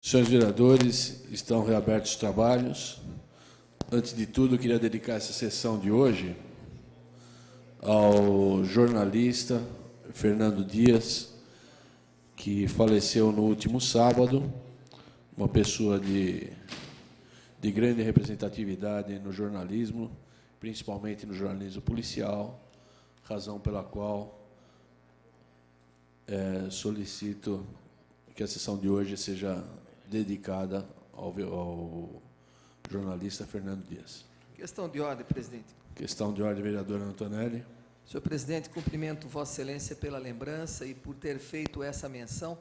Senhores vereadores, estão reabertos os trabalhos. Antes de tudo, queria dedicar essa sessão de hoje ao jornalista Fernando Dias, que faleceu no último sábado, uma pessoa de grande representatividade no jornalismo, principalmente no jornalismo policial, razão pela qual solicito que a sessão de hoje seja dedicada ao jornalista Fernando Dias. Questão de ordem, presidente. Questão de ordem, vereadora Antonelli. Senhor presidente, cumprimento Vossa Excelência pela lembrança e por ter feito essa menção.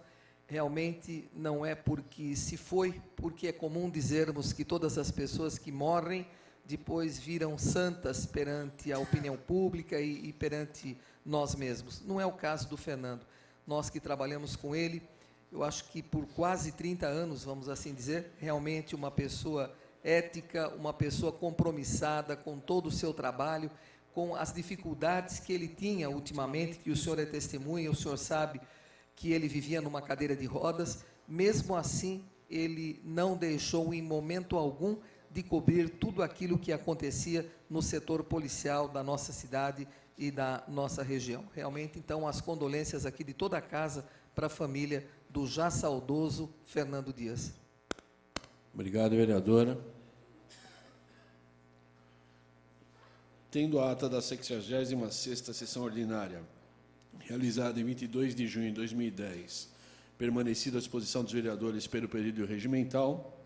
Realmente não é porque se foi, porque é comum dizermos que todas as pessoas que morrem depois viram santas perante a opinião pública e perante nós mesmos. Não é o caso do Fernando. Nós que trabalhamos com ele, eu acho que por quase 30 anos, vamos assim dizer, realmente uma pessoa ética, uma pessoa compromissada com todo o seu trabalho, com as dificuldades que ele tinha ultimamente, que o senhor é testemunha, o senhor sabe que ele vivia numa cadeira de rodas. Mesmo assim, ele não deixou em momento algum de cobrir tudo aquilo que acontecia no setor policial da nossa cidade e da nossa região. Realmente, então, as condolências aqui de toda a casa para a família do já saudoso Fernando Dias. Obrigado, vereadora. Tendo a ata da 66ª sessão ordinária, realizada em 22 de junho de 2010, permanecido à disposição dos vereadores pelo período regimental,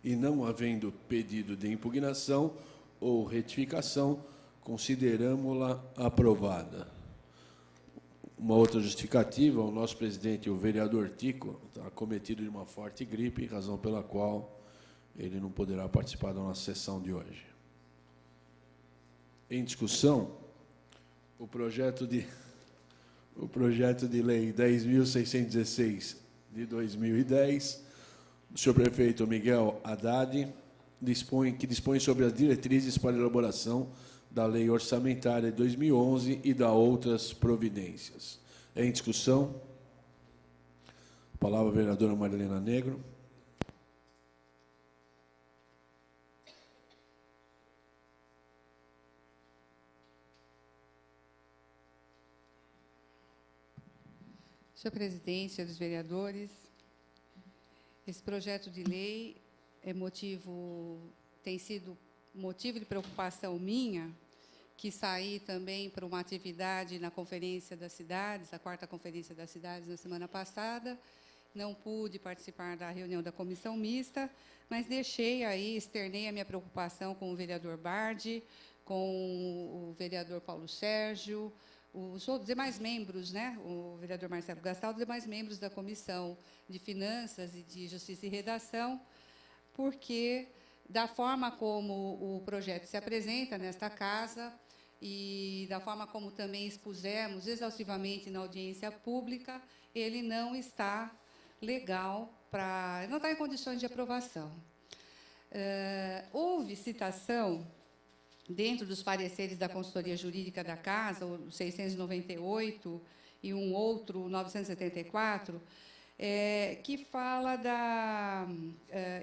e não havendo pedido de impugnação ou retificação, consideramos-la aprovada. Uma outra justificativa, o nosso presidente, o vereador Tico, está acometido de uma forte gripe, razão pela qual ele não poderá participar da nossa sessão de hoje. Em discussão, o projeto de lei 10.616 de 2010, do senhor prefeito Miguel Haddad, que dispõe sobre as diretrizes para a elaboração da lei orçamentária de 2011 e da outras providências. Em discussão, a palavra a vereadora Marilena Negro. Senhor presidente, senhores vereadores, esse projeto de lei tem sido motivo de preocupação minha, que saí também para uma atividade na Conferência das Cidades, a 4ª Conferência das Cidades, na semana passada. Não pude participar da reunião da comissão mista, mas externei a minha preocupação com o vereador Bardi, com o vereador Paulo Sérgio, os outros demais membros, né, o vereador Marcelo Gastaldo, os demais membros da Comissão de Finanças e de Justiça e Redação, porque, da forma como o projeto se apresenta nesta casa e da forma como também expusemos exaustivamente na audiência pública, ele não está legal, não está em condições de aprovação. Houve citação, dentro dos pareceres da consultoria jurídica da Casa, o 698 e um outro, o 974, que fala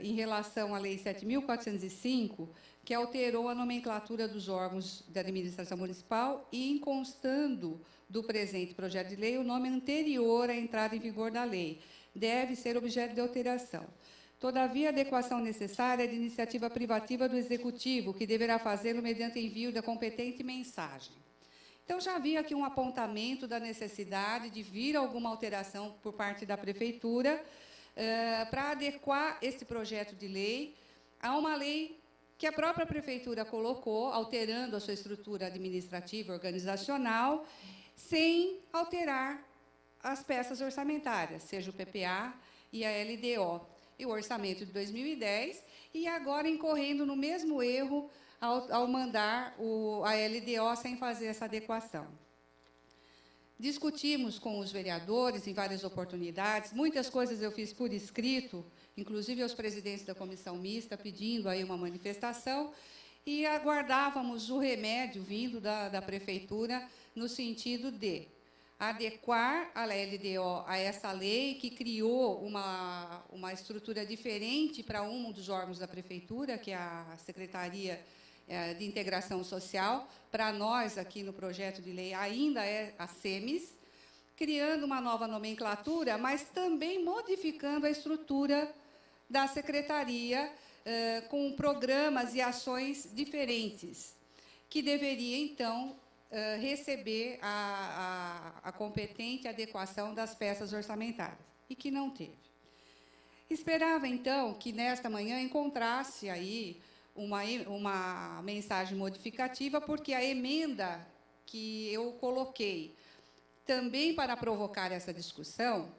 em relação à Lei 7.405, que alterou a nomenclatura dos órgãos da administração municipal e constando do presente projeto de lei o nome anterior à entrada em vigor da lei. Deve ser objeto de alteração. Todavia, a adequação necessária é de iniciativa privativa do Executivo, que deverá fazê-lo mediante envio da competente mensagem. Então, já havia aqui um apontamento da necessidade de vir alguma alteração por parte da Prefeitura para adequar esse projeto de lei a uma lei que a própria Prefeitura colocou, alterando a sua estrutura administrativa e organizacional, sem alterar as peças orçamentárias, seja o PPA e a LDO. E o orçamento de 2010, e agora incorrendo no mesmo erro ao mandar a LDO sem fazer essa adequação. Discutimos com os vereadores em várias oportunidades, muitas coisas eu fiz por escrito, inclusive aos presidentes da comissão mista, pedindo aí uma manifestação, e aguardávamos o remédio vindo da Prefeitura, no sentido de adequar a LDO a essa lei, que criou uma estrutura diferente para um dos órgãos da Prefeitura, que é a Secretaria de Integração Social. Para nós, aqui no projeto de lei, ainda é a SEMES, criando uma nova nomenclatura, mas também modificando a estrutura da Secretaria, com programas e ações diferentes, que deveria, então, receber a competente adequação das peças orçamentárias, e que não teve. Esperava, então, que nesta manhã encontrasse aí uma mensagem modificativa, porque a emenda que eu coloquei também para provocar essa discussão,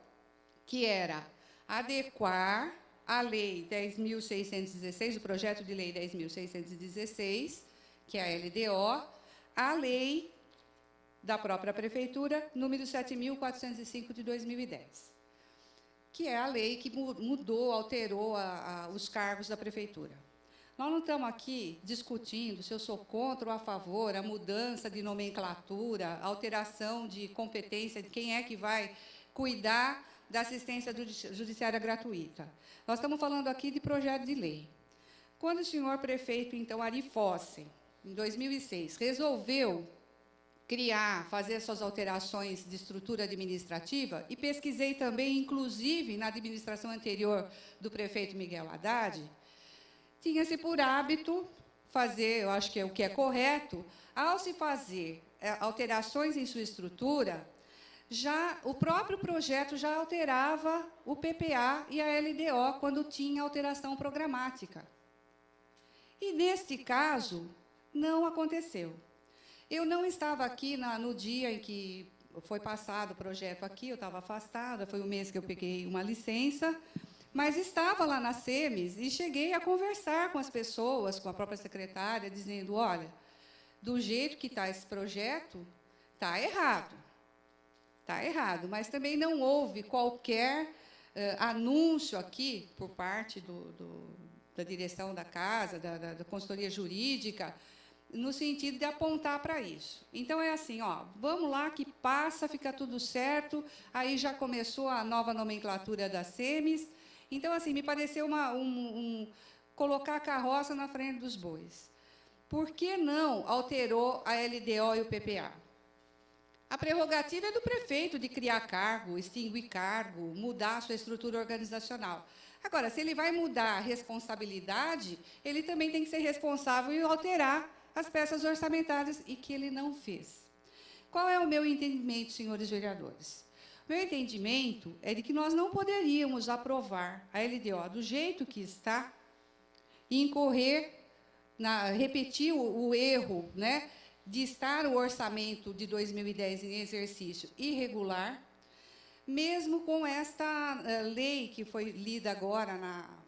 que era adequar a Lei 10.616, o projeto de Lei 10.616, que é a LDO, a lei da própria Prefeitura, número 7.405, de 2010, que é a lei que mudou, alterou os cargos da Prefeitura. Nós não estamos aqui discutindo se eu sou contra ou a favor a mudança de nomenclatura, alteração de competência de quem é que vai cuidar da assistência judiciária gratuita. Nós estamos falando aqui de projeto de lei. Quando o senhor prefeito, então, Ari Fossi, em 2006, resolveu fazer suas alterações de estrutura administrativa, e pesquisei também, inclusive, na administração anterior do prefeito Miguel Haddad, tinha-se por hábito fazer, eu acho que é o que é correto, ao se fazer alterações em sua estrutura, o próprio projeto já alterava o PPA e a LDO quando tinha alteração programática. E, neste caso, não aconteceu. Eu não estava aqui no dia em que foi passado o projeto aqui, eu estava afastada, foi o mês que eu peguei uma licença, mas estava lá na SEMES e cheguei a conversar com as pessoas, com a própria secretária, dizendo, olha, do jeito que está esse projeto, está errado. Está errado, mas também não houve qualquer anúncio aqui, por parte da direção da casa, da consultoria jurídica, no sentido de apontar para isso. Então, é assim, vamos lá, que passa, fica tudo certo, aí já começou a nova nomenclatura da SEMES. Então, assim, me pareceu colocar a carroça na frente dos bois. Por que não alterou a LDO e o PPA? A prerrogativa é do prefeito de criar cargo, extinguir cargo, mudar a sua estrutura organizacional. Agora, se ele vai mudar a responsabilidade, ele também tem que ser responsável e alterar as peças orçamentárias, e que ele não fez. Qual é o meu entendimento, senhores vereadores? Meu entendimento é de que nós não poderíamos aprovar a LDO do jeito que está e repetir o erro, né, de estar o orçamento de 2010 em exercício irregular, mesmo com esta lei que foi lida agora,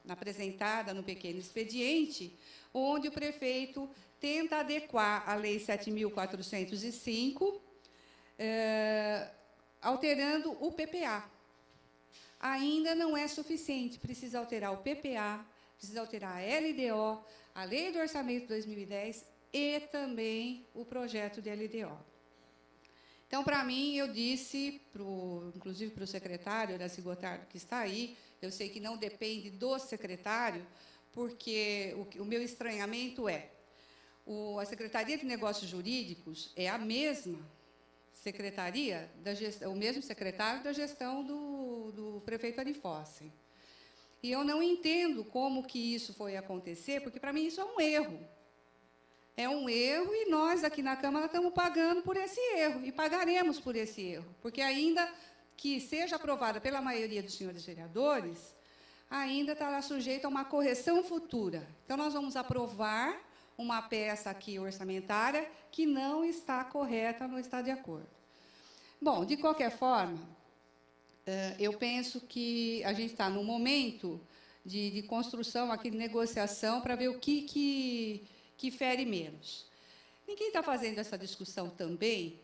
apresentada no pequeno expediente, onde o prefeito tenta adequar a Lei 7.405, alterando o PPA. Ainda não é suficiente, precisa alterar o PPA, precisa alterar a LDO, a Lei do Orçamento de 2010 e também o projeto de LDO. Então, para mim, eu disse, inclusive para o secretário Horácio Gotardo, que está aí, eu sei que não depende do secretário, porque o meu estranhamento a Secretaria de Negócios Jurídicos é a mesma secretaria, o mesmo secretário da gestão do prefeito Ari Fossi. E eu não entendo como que isso foi acontecer, porque, para mim, isso é um erro. É um erro, e nós, aqui na Câmara, estamos pagando por esse erro, e pagaremos por esse erro, porque, ainda que seja aprovada pela maioria dos senhores vereadores, ainda estará sujeito a uma correção futura. Então, nós vamos aprovar uma peça aqui orçamentária que não está correta, não está de acordo. Bom, de qualquer forma, eu penso que a gente está num momento de construção, aqui de negociação, para ver o que fere menos. Ninguém está fazendo essa discussão também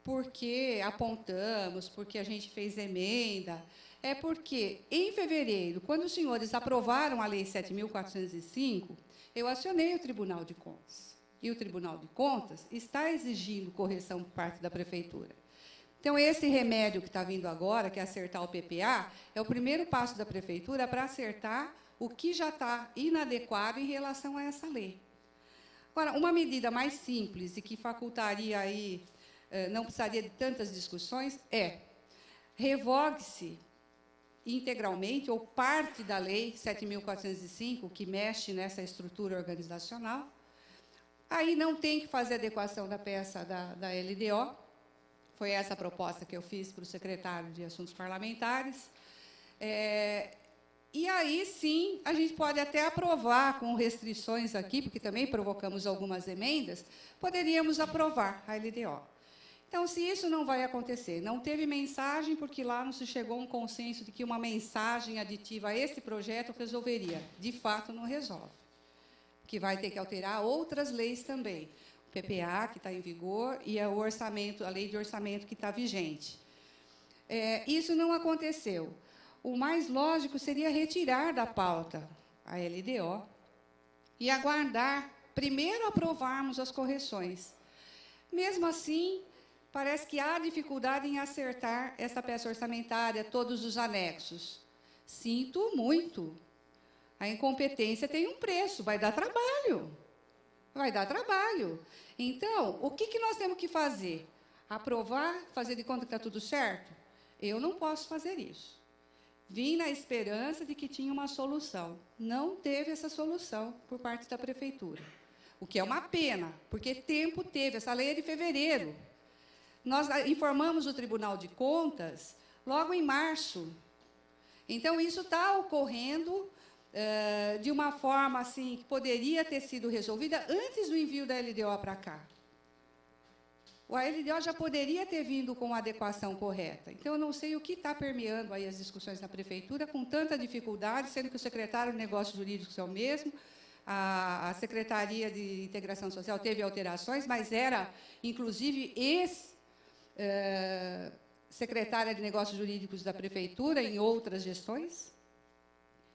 porque apontamos, porque a gente fez emenda, é porque, em fevereiro, quando os senhores aprovaram a Lei 7.405, eu acionei o Tribunal de Contas. E o Tribunal de Contas está exigindo correção por parte da Prefeitura. Então, esse remédio que está vindo agora, que é acertar o PPA, é o primeiro passo da Prefeitura para acertar o que já está inadequado em relação a essa lei. Agora, uma medida mais simples e que facultaria aí, não precisaria de tantas discussões, é revogue-se integralmente ou parte da Lei 7.405, que mexe nessa estrutura organizacional. Aí não tem que fazer adequação da peça da LDO. Foi essa a proposta que eu fiz para o secretário de Assuntos Parlamentares. E aí, sim, a gente pode até aprovar com restrições aqui, porque também provocamos algumas emendas, poderíamos aprovar a LDO. Então, se isso não vai acontecer, não teve mensagem, porque lá não se chegou a um consenso de que uma mensagem aditiva a esse projeto resolveria. De fato, não resolve. Que vai ter que alterar outras leis também. O PPA, que está em vigor, e o orçamento, a lei de orçamento que está vigente. Isso não aconteceu. O mais lógico seria retirar da pauta a LDO e aguardar, primeiro aprovarmos as correções. Mesmo assim, parece que há dificuldade em acertar essa peça orçamentária, todos os anexos. Sinto muito. A incompetência tem um preço, vai dar trabalho. Vai dar trabalho. Então, o que nós temos que fazer? Aprovar, fazer de conta que está tudo certo? Eu não posso fazer isso. Vim na esperança de que tinha uma solução. Não teve essa solução por parte da Prefeitura. O que é uma pena, porque tempo teve. Essa lei é de fevereiro. Nós informamos o Tribunal de Contas logo em março. Então, isso está ocorrendo de uma forma assim, que poderia ter sido resolvida antes do envio da LDO para cá. A LDO já poderia ter vindo com a adequação correta. Então, eu não sei o que está permeando aí as discussões na Prefeitura com tanta dificuldade, sendo que o secretário de Negócios Jurídicos é o mesmo, a Secretaria de Integração Social teve alterações, mas era, inclusive, secretária de Negócios Jurídicos da Prefeitura em outras gestões.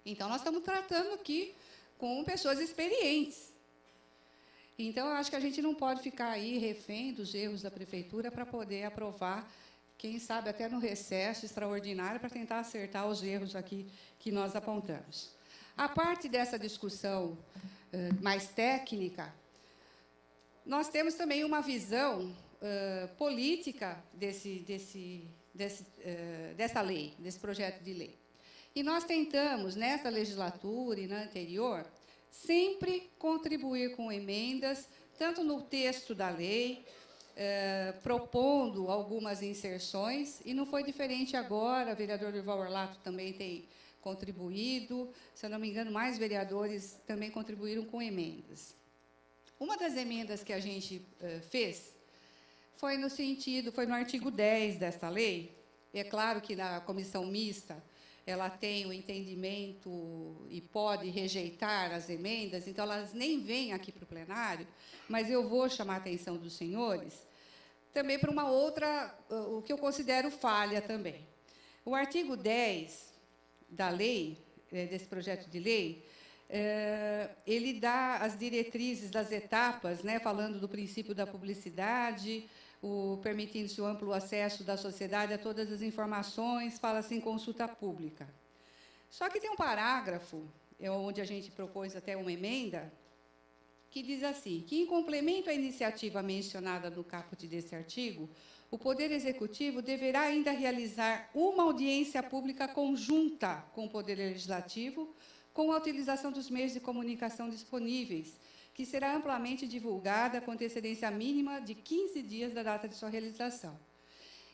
Então, nós estamos tratando aqui com pessoas experientes. Então, eu acho que a gente não pode ficar aí refém dos erros da Prefeitura para poder aprovar, quem sabe até no recesso extraordinário, para tentar acertar os erros aqui que nós apontamos. A parte dessa discussão mais técnica, nós temos também uma visão política dessa lei, desse projeto de lei. E nós tentamos, nesta legislatura e na anterior, sempre contribuir com emendas, tanto no texto da lei, propondo algumas inserções, e não foi diferente agora, o vereador Durval Orlato também tem contribuído, se eu não me engano, mais vereadores também contribuíram com emendas. Uma das emendas que a gente fez foi no artigo 10 desta lei. É claro que na comissão mista ela tem o entendimento e pode rejeitar as emendas, então elas nem vêm aqui para o plenário, mas eu vou chamar a atenção dos senhores também para uma outra, o que eu considero falha também. O artigo 10 da lei, desse projeto de lei, ele dá as diretrizes das etapas, né, falando do princípio da publicidade, permitindo-se o amplo acesso da sociedade a todas as informações, fala-se em consulta pública. Só que tem um parágrafo, onde a gente propôs até uma emenda, que diz assim, que, em complemento à iniciativa mencionada no caput desse artigo, o Poder Executivo deverá ainda realizar uma audiência pública conjunta com o Poder Legislativo, com a utilização dos meios de comunicação disponíveis, que será amplamente divulgada com antecedência mínima de 15 dias da data de sua realização.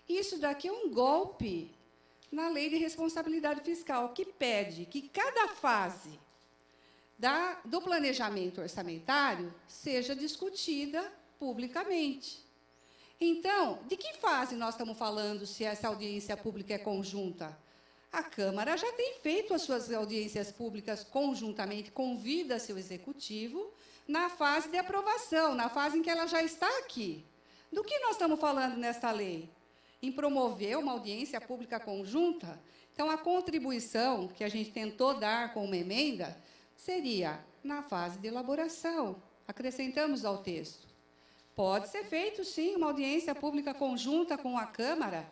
Isso daqui é um golpe na Lei de Responsabilidade Fiscal, que pede que cada fase do planejamento orçamentário seja discutida publicamente. Então, de que fase nós estamos falando se essa audiência pública é conjunta? A Câmara já tem feito as suas audiências públicas conjuntamente, convida seu Executivo na fase de aprovação, na fase em que ela já está aqui. Do que nós estamos falando nesta lei? Em promover uma audiência pública conjunta? Então, a contribuição que a gente tentou dar com uma emenda seria na fase de elaboração. Acrescentamos ao texto. Pode ser feito, sim, uma audiência pública conjunta com a Câmara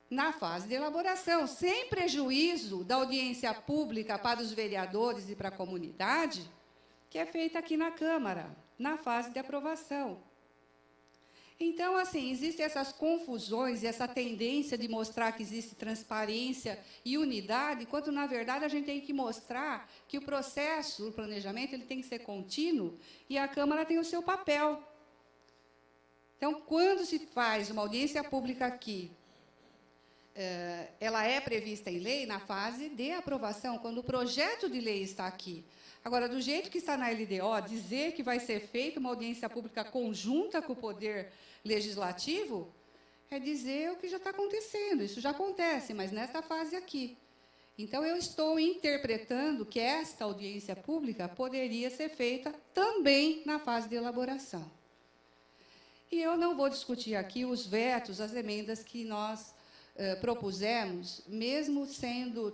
na fase de elaboração, sem prejuízo da audiência pública para os vereadores e para a comunidade, que é feita aqui na Câmara, na fase de aprovação. Então, assim, existem essas confusões e essa tendência de mostrar que existe transparência e unidade, quando, na verdade, a gente tem que mostrar que o processo, o planejamento, ele tem que ser contínuo e a Câmara tem o seu papel. Então, quando se faz uma audiência pública aqui, ela é prevista em lei na fase de aprovação, quando o projeto de lei está aqui. Agora, do jeito que está na LDO, dizer que vai ser feita uma audiência pública conjunta com o Poder Legislativo é dizer o que já está acontecendo. Isso já acontece, mas nessa fase aqui. Então, eu estou interpretando que esta audiência pública poderia ser feita também na fase de elaboração. E eu não vou discutir aqui os vetos, as emendas que nós propusemos, mesmo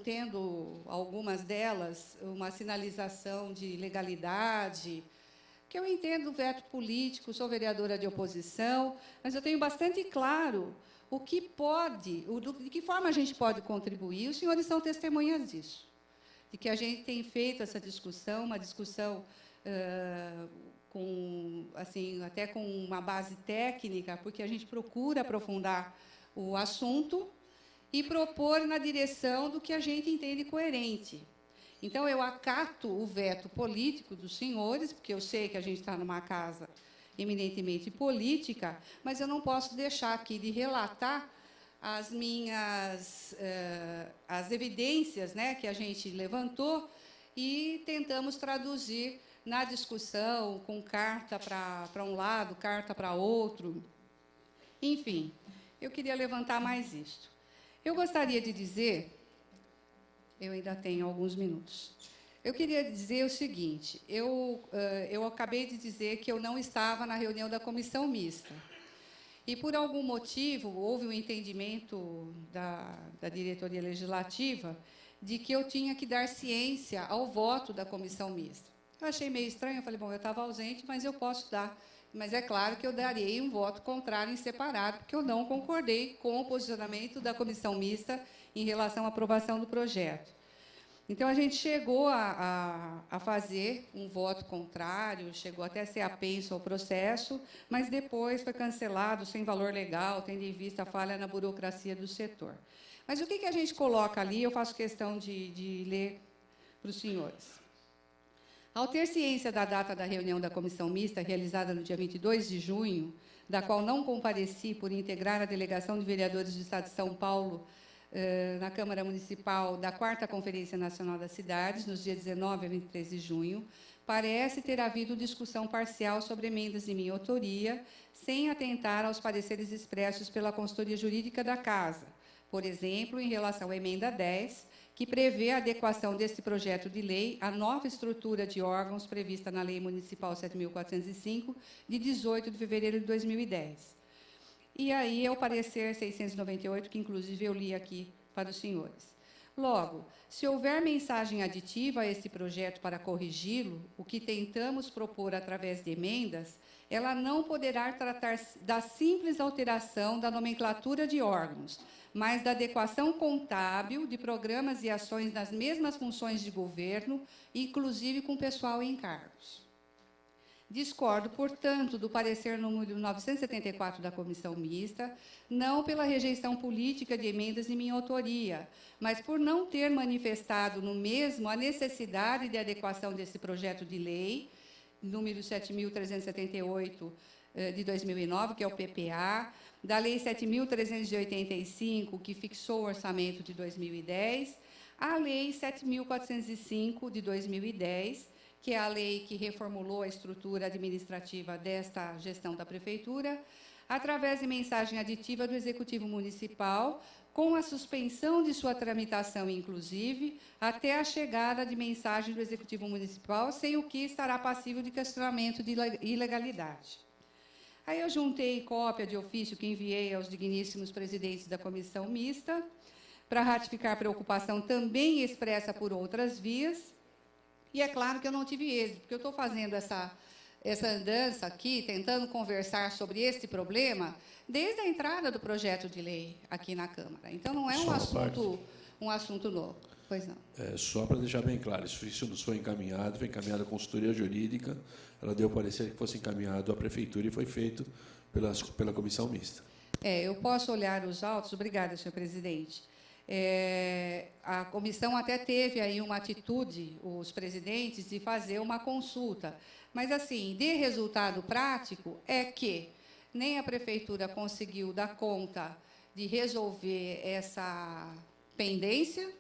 tendo algumas delas uma sinalização de legalidade, que eu entendo o veto político, sou vereadora de oposição, mas eu tenho bastante claro o que pode, de que forma a gente pode contribuir. Os senhores são testemunhas disso, de que a gente tem feito essa discussão, uma discussão até com uma base técnica, porque a gente procura aprofundar o assunto e propor na direção do que a gente entende coerente. Então, eu acato o veto político dos senhores, porque eu sei que a gente está numa casa eminentemente política, mas eu não posso deixar aqui de relatar as evidências, né, que a gente levantou e tentamos traduzir na discussão, com carta para um lado, carta para outro. Enfim, eu queria levantar mais isto. Eu gostaria de dizer, eu ainda tenho alguns minutos, eu queria dizer o seguinte, eu acabei de dizer que eu não estava na reunião da comissão mista. E, por algum motivo, houve um entendimento da diretoria legislativa de que eu tinha que dar ciência ao voto da comissão mista. Eu achei meio estranho, eu falei, bom, eu estava ausente, mas eu posso dar. Mas é claro que eu darei um voto contrário em separado, porque eu não concordei com o posicionamento da comissão mista em relação à aprovação do projeto. Então, a gente chegou a fazer um voto contrário, chegou até a ser apenso ao processo, mas depois foi cancelado sem valor legal, tendo em vista a falha na burocracia do setor. Mas o que a gente coloca ali, eu faço questão de ler para os senhores. Ao ter ciência da data da reunião da comissão mista, realizada no dia 22 de junho, da qual não compareci por integrar a delegação de vereadores do Estado de São Paulo na Câmara Municipal da 4ª Conferência Nacional das Cidades, nos dias 19 a 23 de junho, parece ter havido discussão parcial sobre emendas de minha autoria, sem atentar aos pareceres expressos pela consultoria jurídica da Casa. Por exemplo, em relação à emenda 10, que prevê a adequação desse projeto de lei à nova estrutura de órgãos prevista na Lei Municipal 7.405, de 18 de fevereiro de 2010. E aí é o parecer 698, que, inclusive, eu li aqui para os senhores. Logo, se houver mensagem aditiva a esse projeto para corrigi-lo, o que tentamos propor através de emendas, ela não poderá tratar da simples alteração da nomenclatura de órgãos, mas da adequação contábil de programas e ações nas mesmas funções de governo, inclusive com pessoal em cargos. Discordo, portanto, do parecer número 974 da comissão mista, não pela rejeição política de emendas de minha autoria, mas por não ter manifestado no mesmo a necessidade de adequação desse projeto de lei, número 7.378 de 2009, que é o PPA, da Lei 7.385, que fixou o orçamento de 2010, a Lei 7.405 de 2010, que é a lei que reformulou a estrutura administrativa desta gestão da Prefeitura, através de mensagem aditiva do Executivo Municipal, com a suspensão de sua tramitação, inclusive, até a chegada de mensagem do Executivo Municipal, sem o que estará passível de questionamento de ilegalidade. Aí eu juntei cópia de ofício que enviei aos digníssimos presidentes da comissão mista, para ratificar preocupação também expressa por outras vias, e é claro que eu não tive êxito, porque eu estou fazendo essa andança aqui, tentando conversar sobre esse problema, desde a entrada do projeto de lei aqui na Câmara. Então, não é um assunto novo. Pois não. Só para deixar bem claro, isso nos foi encaminhado à consultoria jurídica, ela deu parecer que fosse encaminhado à Prefeitura e foi feito pela comissão mista. Eu posso olhar os autos. Obrigada, senhor presidente. A comissão até teve aí uma atitude, os presidentes, de fazer uma consulta. Mas, assim, de resultado prático, é que nem a Prefeitura conseguiu dar conta de resolver essa pendência,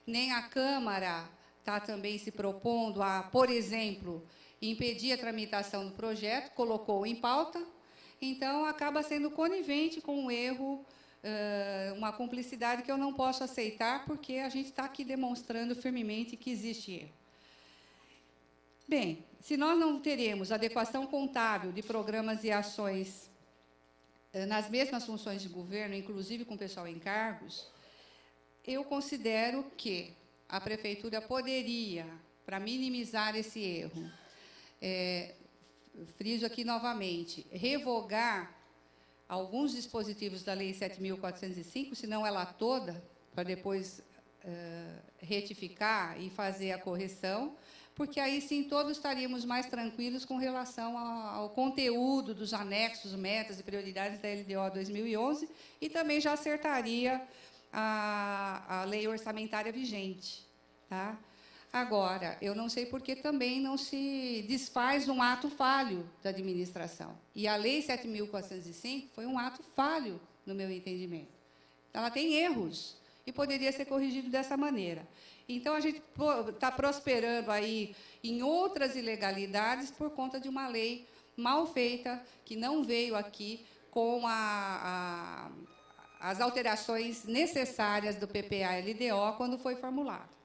nem a Câmara está também se propondo a, por exemplo, impedir a tramitação do projeto, colocou em pauta, então acaba sendo conivente com o erro, uma cumplicidade que eu não posso aceitar, porque a gente está aqui demonstrando firmemente que existe erro. Bem, se nós não teremos adequação contábil de programas e ações nas mesmas funções de governo, inclusive com pessoal em cargos, eu considero que a Prefeitura poderia, para minimizar esse erro, friso aqui novamente, revogar alguns dispositivos da Lei 7.405, se não ela toda, para depois retificar e fazer a correção, porque aí sim todos estaríamos mais tranquilos com relação ao conteúdo dos anexos, metas e prioridades da LDO 2011 e também já acertaria a lei orçamentária vigente. Tá? Agora, eu não sei por que também não se desfaz um ato falho da administração. E a Lei 7.405 foi um ato falho, no meu entendimento. Ela tem erros e poderia ser corrigido dessa maneira. Então, a gente está prosperando aí em outras ilegalidades por conta de uma lei mal feita, que não veio aqui com as alterações necessárias do PPA-LDO quando foi formulado.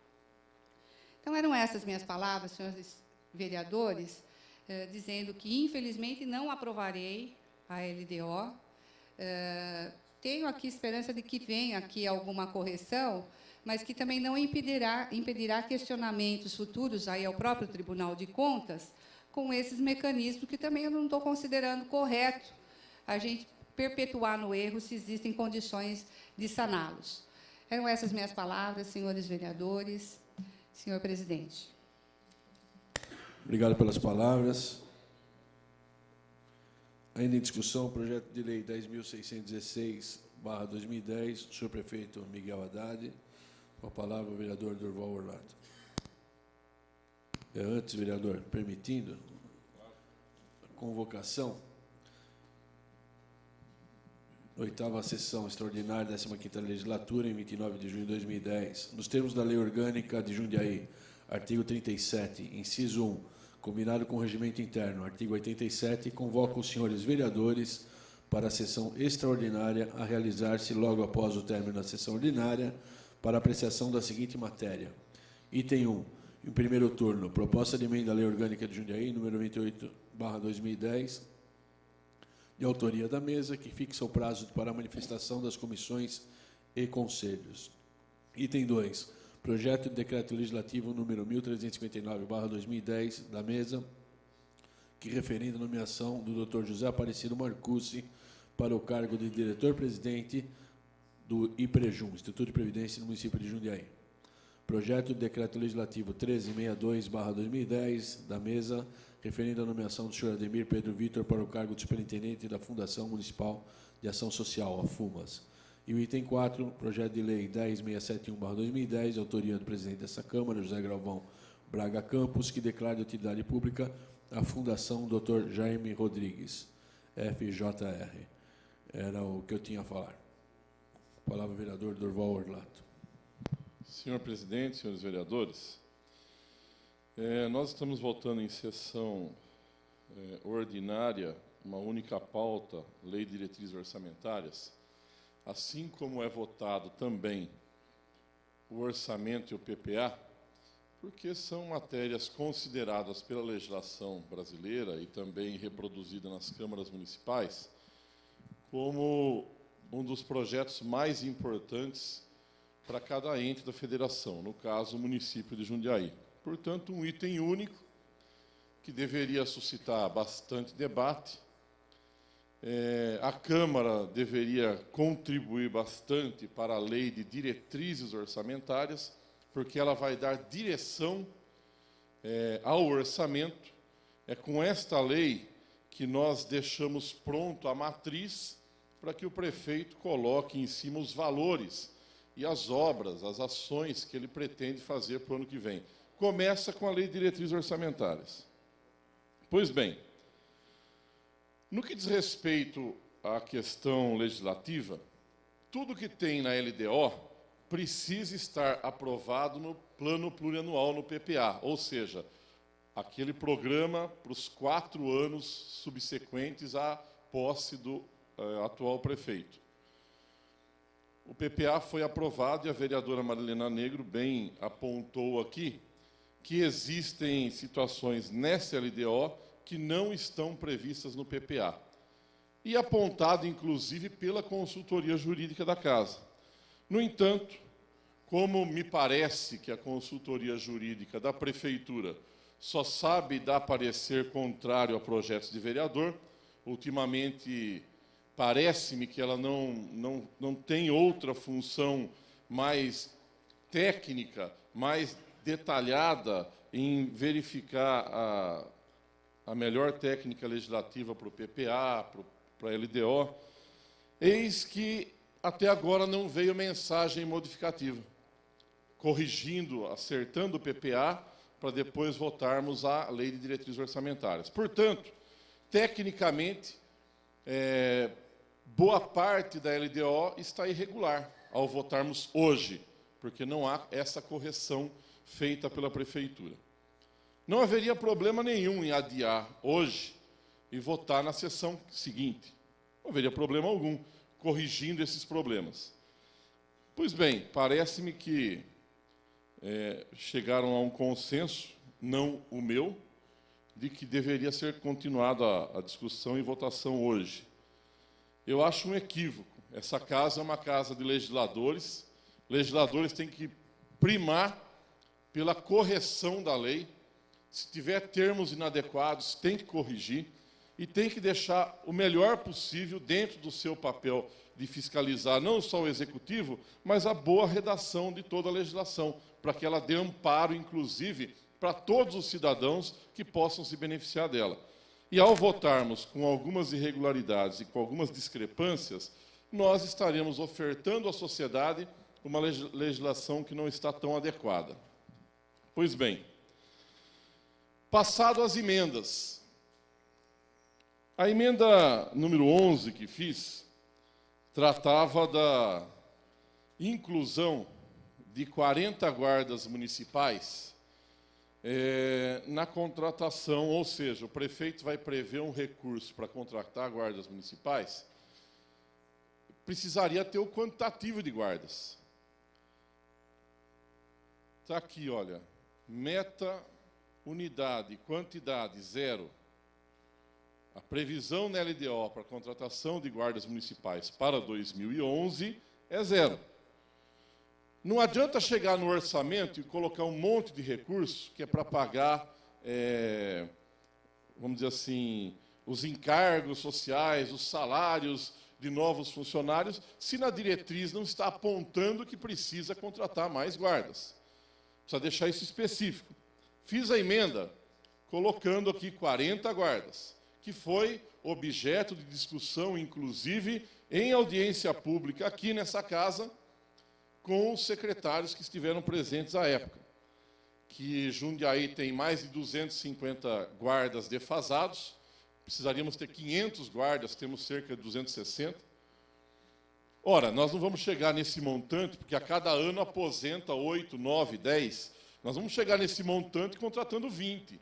Então, eram essas minhas palavras, senhores vereadores, dizendo que, infelizmente, não aprovarei a LDO. Tenho aqui esperança de que venha aqui alguma correção, mas que também não impedirá questionamentos futuros aí ao próprio Tribunal de Contas com esses mecanismos que também eu não estou considerando correto a gente perpetuar no erro se existem condições de saná-los. Eram essas minhas palavras, senhores vereadores. Senhor presidente. Obrigado pelas palavras. Ainda em discussão, o projeto de lei 10.616/2010, senhor prefeito Miguel Haddad. Com a palavra, o vereador Durval Orlato. Antes, vereador, permitindo a convocação, 8ª sessão extraordinária da 15ª legislatura, em 29 de junho de 2010, nos termos da Lei Orgânica de Jundiaí, artigo 37, inciso 1, combinado com o regimento interno, artigo 87, convoca os senhores vereadores para a sessão extraordinária a realizar-se logo após o término da sessão ordinária para apreciação da seguinte matéria. Item 1, em primeiro turno, proposta de emenda à Lei Orgânica de Jundiaí, número 28/2010, de autoria da mesa, que fixa o prazo para a manifestação das comissões e conselhos. Item 2, projeto de decreto legislativo número 1359/2010 da mesa, que referendo a nomeação do Dr. José Aparecido Marcucci para o cargo de diretor-presidente do IPREJUM, Instituto de Previdência do município de Jundiaí. Projeto de decreto legislativo 1362/2010 da mesa, referindo a nomeação do senhor Ademir Pedro Vitor para o cargo de superintendente da Fundação Municipal de Ação Social, a FUMAS. E o item 4, projeto de lei 10.671/2010, autoria do presidente dessa Câmara, José Galvão Braga Campos, que declara de utilidade pública a Fundação Dr. Jaime Rodrigues, FJR. Era o que eu tinha a falar. Palavra, vereador Durval Orlato. Senhor presidente, senhores vereadores, nós estamos votando em sessão ordinária uma única pauta, Lei de Diretrizes Orçamentárias, assim como é votado também o orçamento e o PPA, porque são matérias consideradas pela legislação brasileira e também reproduzida nas câmaras municipais como um dos projetos mais importantes para cada ente da federação, no caso, o município de Jundiaí. Portanto, um item único que deveria suscitar bastante debate. A Câmara deveria contribuir bastante para a lei de diretrizes orçamentárias, porque ela vai dar direção ao orçamento. É com esta lei que nós deixamos pronto a matriz para que o prefeito coloque em cima os valores e as obras, as ações que ele pretende fazer para o ano que vem. Começa com a lei de diretrizes orçamentárias. Pois bem, no que diz respeito à questão legislativa, tudo que tem na LDO precisa estar aprovado no plano plurianual, no PPA, ou seja, aquele programa para os 4 anos subsequentes à posse do atual prefeito. O PPA foi aprovado e a vereadora Marilena Negro bem apontou aqui que existem situações nessa LDO que não estão previstas no PPA. E apontado, inclusive, pela consultoria jurídica da Casa. No entanto, como me parece que a consultoria jurídica da Prefeitura só sabe dar parecer contrário a projetos de vereador, ultimamente parece-me que ela não tem outra função mais técnica, mais detalhada em verificar a melhor técnica legislativa para o PPA, para a LDO, eis que até agora não veio mensagem modificativa, corrigindo, acertando o PPA, para depois votarmos a Lei de Diretrizes Orçamentárias. Portanto, tecnicamente, boa parte da LDO está irregular ao votarmos hoje, porque não há essa correção feita pela Prefeitura. Não haveria problema nenhum em adiar hoje e votar na sessão seguinte. Não haveria problema algum, corrigindo esses problemas. Pois bem, parece-me que chegaram a um consenso, não o meu, de que deveria ser continuada a discussão e votação hoje. Eu acho um equívoco. Essa casa é uma casa de legisladores. Legisladores têm que primar pela correção da lei. Se tiver termos inadequados, tem que corrigir e tem que deixar o melhor possível dentro do seu papel de fiscalizar não só o executivo, mas a boa redação de toda a legislação, para que ela dê amparo, inclusive, para todos os cidadãos que possam se beneficiar dela. E ao votarmos com algumas irregularidades e com algumas discrepâncias, nós estaremos ofertando à sociedade uma legislação que não está tão adequada. Pois bem, passado as emendas, a emenda número 11 que fiz tratava da inclusão de 40 guardas municipais na contratação, ou seja, o prefeito vai prever um recurso para contratar guardas municipais, precisaria ter o quantitativo de guardas. Está aqui, olha, meta, unidade, quantidade, 0. A previsão na LDO para a contratação de guardas municipais para 2011 é 0. Não adianta chegar no orçamento e colocar um monte de recurso que é para pagar, vamos dizer assim, os encargos sociais, os salários de novos funcionários, se na diretriz não está apontando que precisa contratar mais guardas. Precisa deixar isso específico. Fiz a emenda colocando aqui 40 guardas, que foi objeto de discussão, inclusive, em audiência pública aqui nessa casa, com os secretários que estiveram presentes à época. Que Jundiaí tem mais de 250 guardas defasados, precisaríamos ter 500 guardas, temos cerca de 260. Ora, nós não vamos chegar nesse montante, porque a cada ano aposenta 8, 9, 10. Nós vamos chegar nesse montante contratando 20.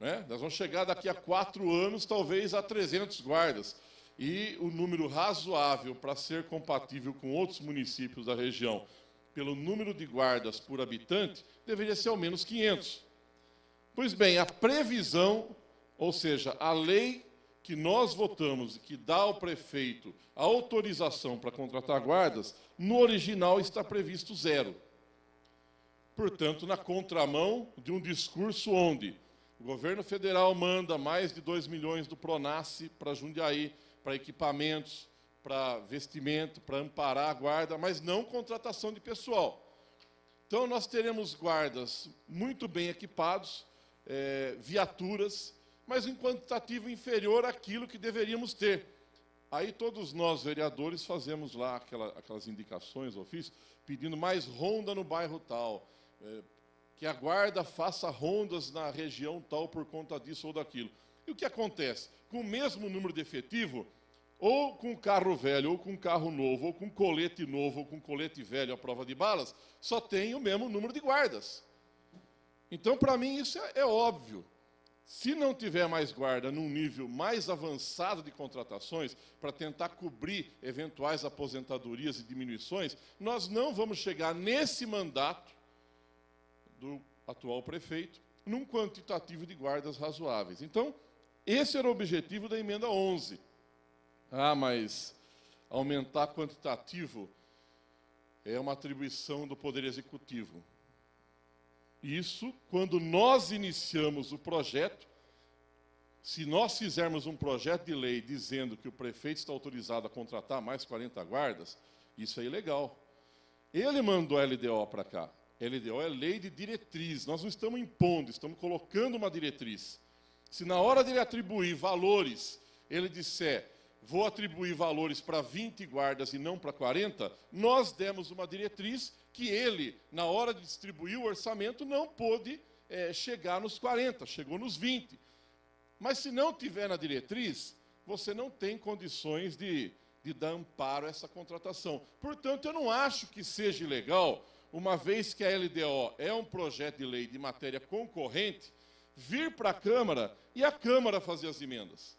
Né? Nós vamos chegar daqui a 4 anos, talvez, a 300 guardas. E o número razoável para ser compatível com outros municípios da região, pelo número de guardas por habitante, deveria ser ao menos 500. Pois bem, a previsão, ou seja, a lei que nós votamos e que dá ao prefeito a autorização para contratar guardas, no original está previsto 0. Portanto, na contramão de um discurso onde O governo federal manda mais de 2 milhões do Pronasce para Jundiaí, para equipamentos, para vestimento, para amparar a guarda, mas não contratação de pessoal. Então, nós teremos guardas muito bem equipados, viaturas, mas em quantitativo inferior àquilo que deveríamos ter. Aí todos nós, vereadores, fazemos lá aquelas indicações, ofício, pedindo mais ronda no bairro tal, que a guarda faça rondas na região tal por conta disso ou daquilo. E o que acontece? Com o mesmo número de efetivo, ou com carro velho, ou com carro novo, ou com colete novo, ou com colete velho à prova de balas, só tem o mesmo número de guardas. Então, para mim, isso é óbvio. Se não tiver mais guarda num nível mais avançado de contratações, para tentar cobrir eventuais aposentadorias e diminuições, nós não vamos chegar nesse mandato do atual prefeito num quantitativo de guardas razoáveis. Então, esse era o objetivo da emenda 11. Ah, mas aumentar quantitativo é uma atribuição do Poder Executivo. Isso, quando nós iniciamos o projeto, se nós fizermos um projeto de lei dizendo que o prefeito está autorizado a contratar mais 40 guardas, isso é ilegal. Ele mandou a LDO para cá. LDO é lei de diretriz. Nós não estamos impondo, estamos colocando uma diretriz. Se na hora de ele atribuir valores, ele disser, vou atribuir valores para 20 guardas e não para 40, nós demos uma diretriz que ele, na hora de distribuir o orçamento, não pôde chegar nos 40, chegou nos 20. Mas se não tiver na diretriz, você não tem condições de dar amparo a essa contratação. Portanto, eu não acho que seja legal, uma vez que a LDO é um projeto de lei de matéria concorrente, vir para a Câmara e a Câmara fazer as emendas.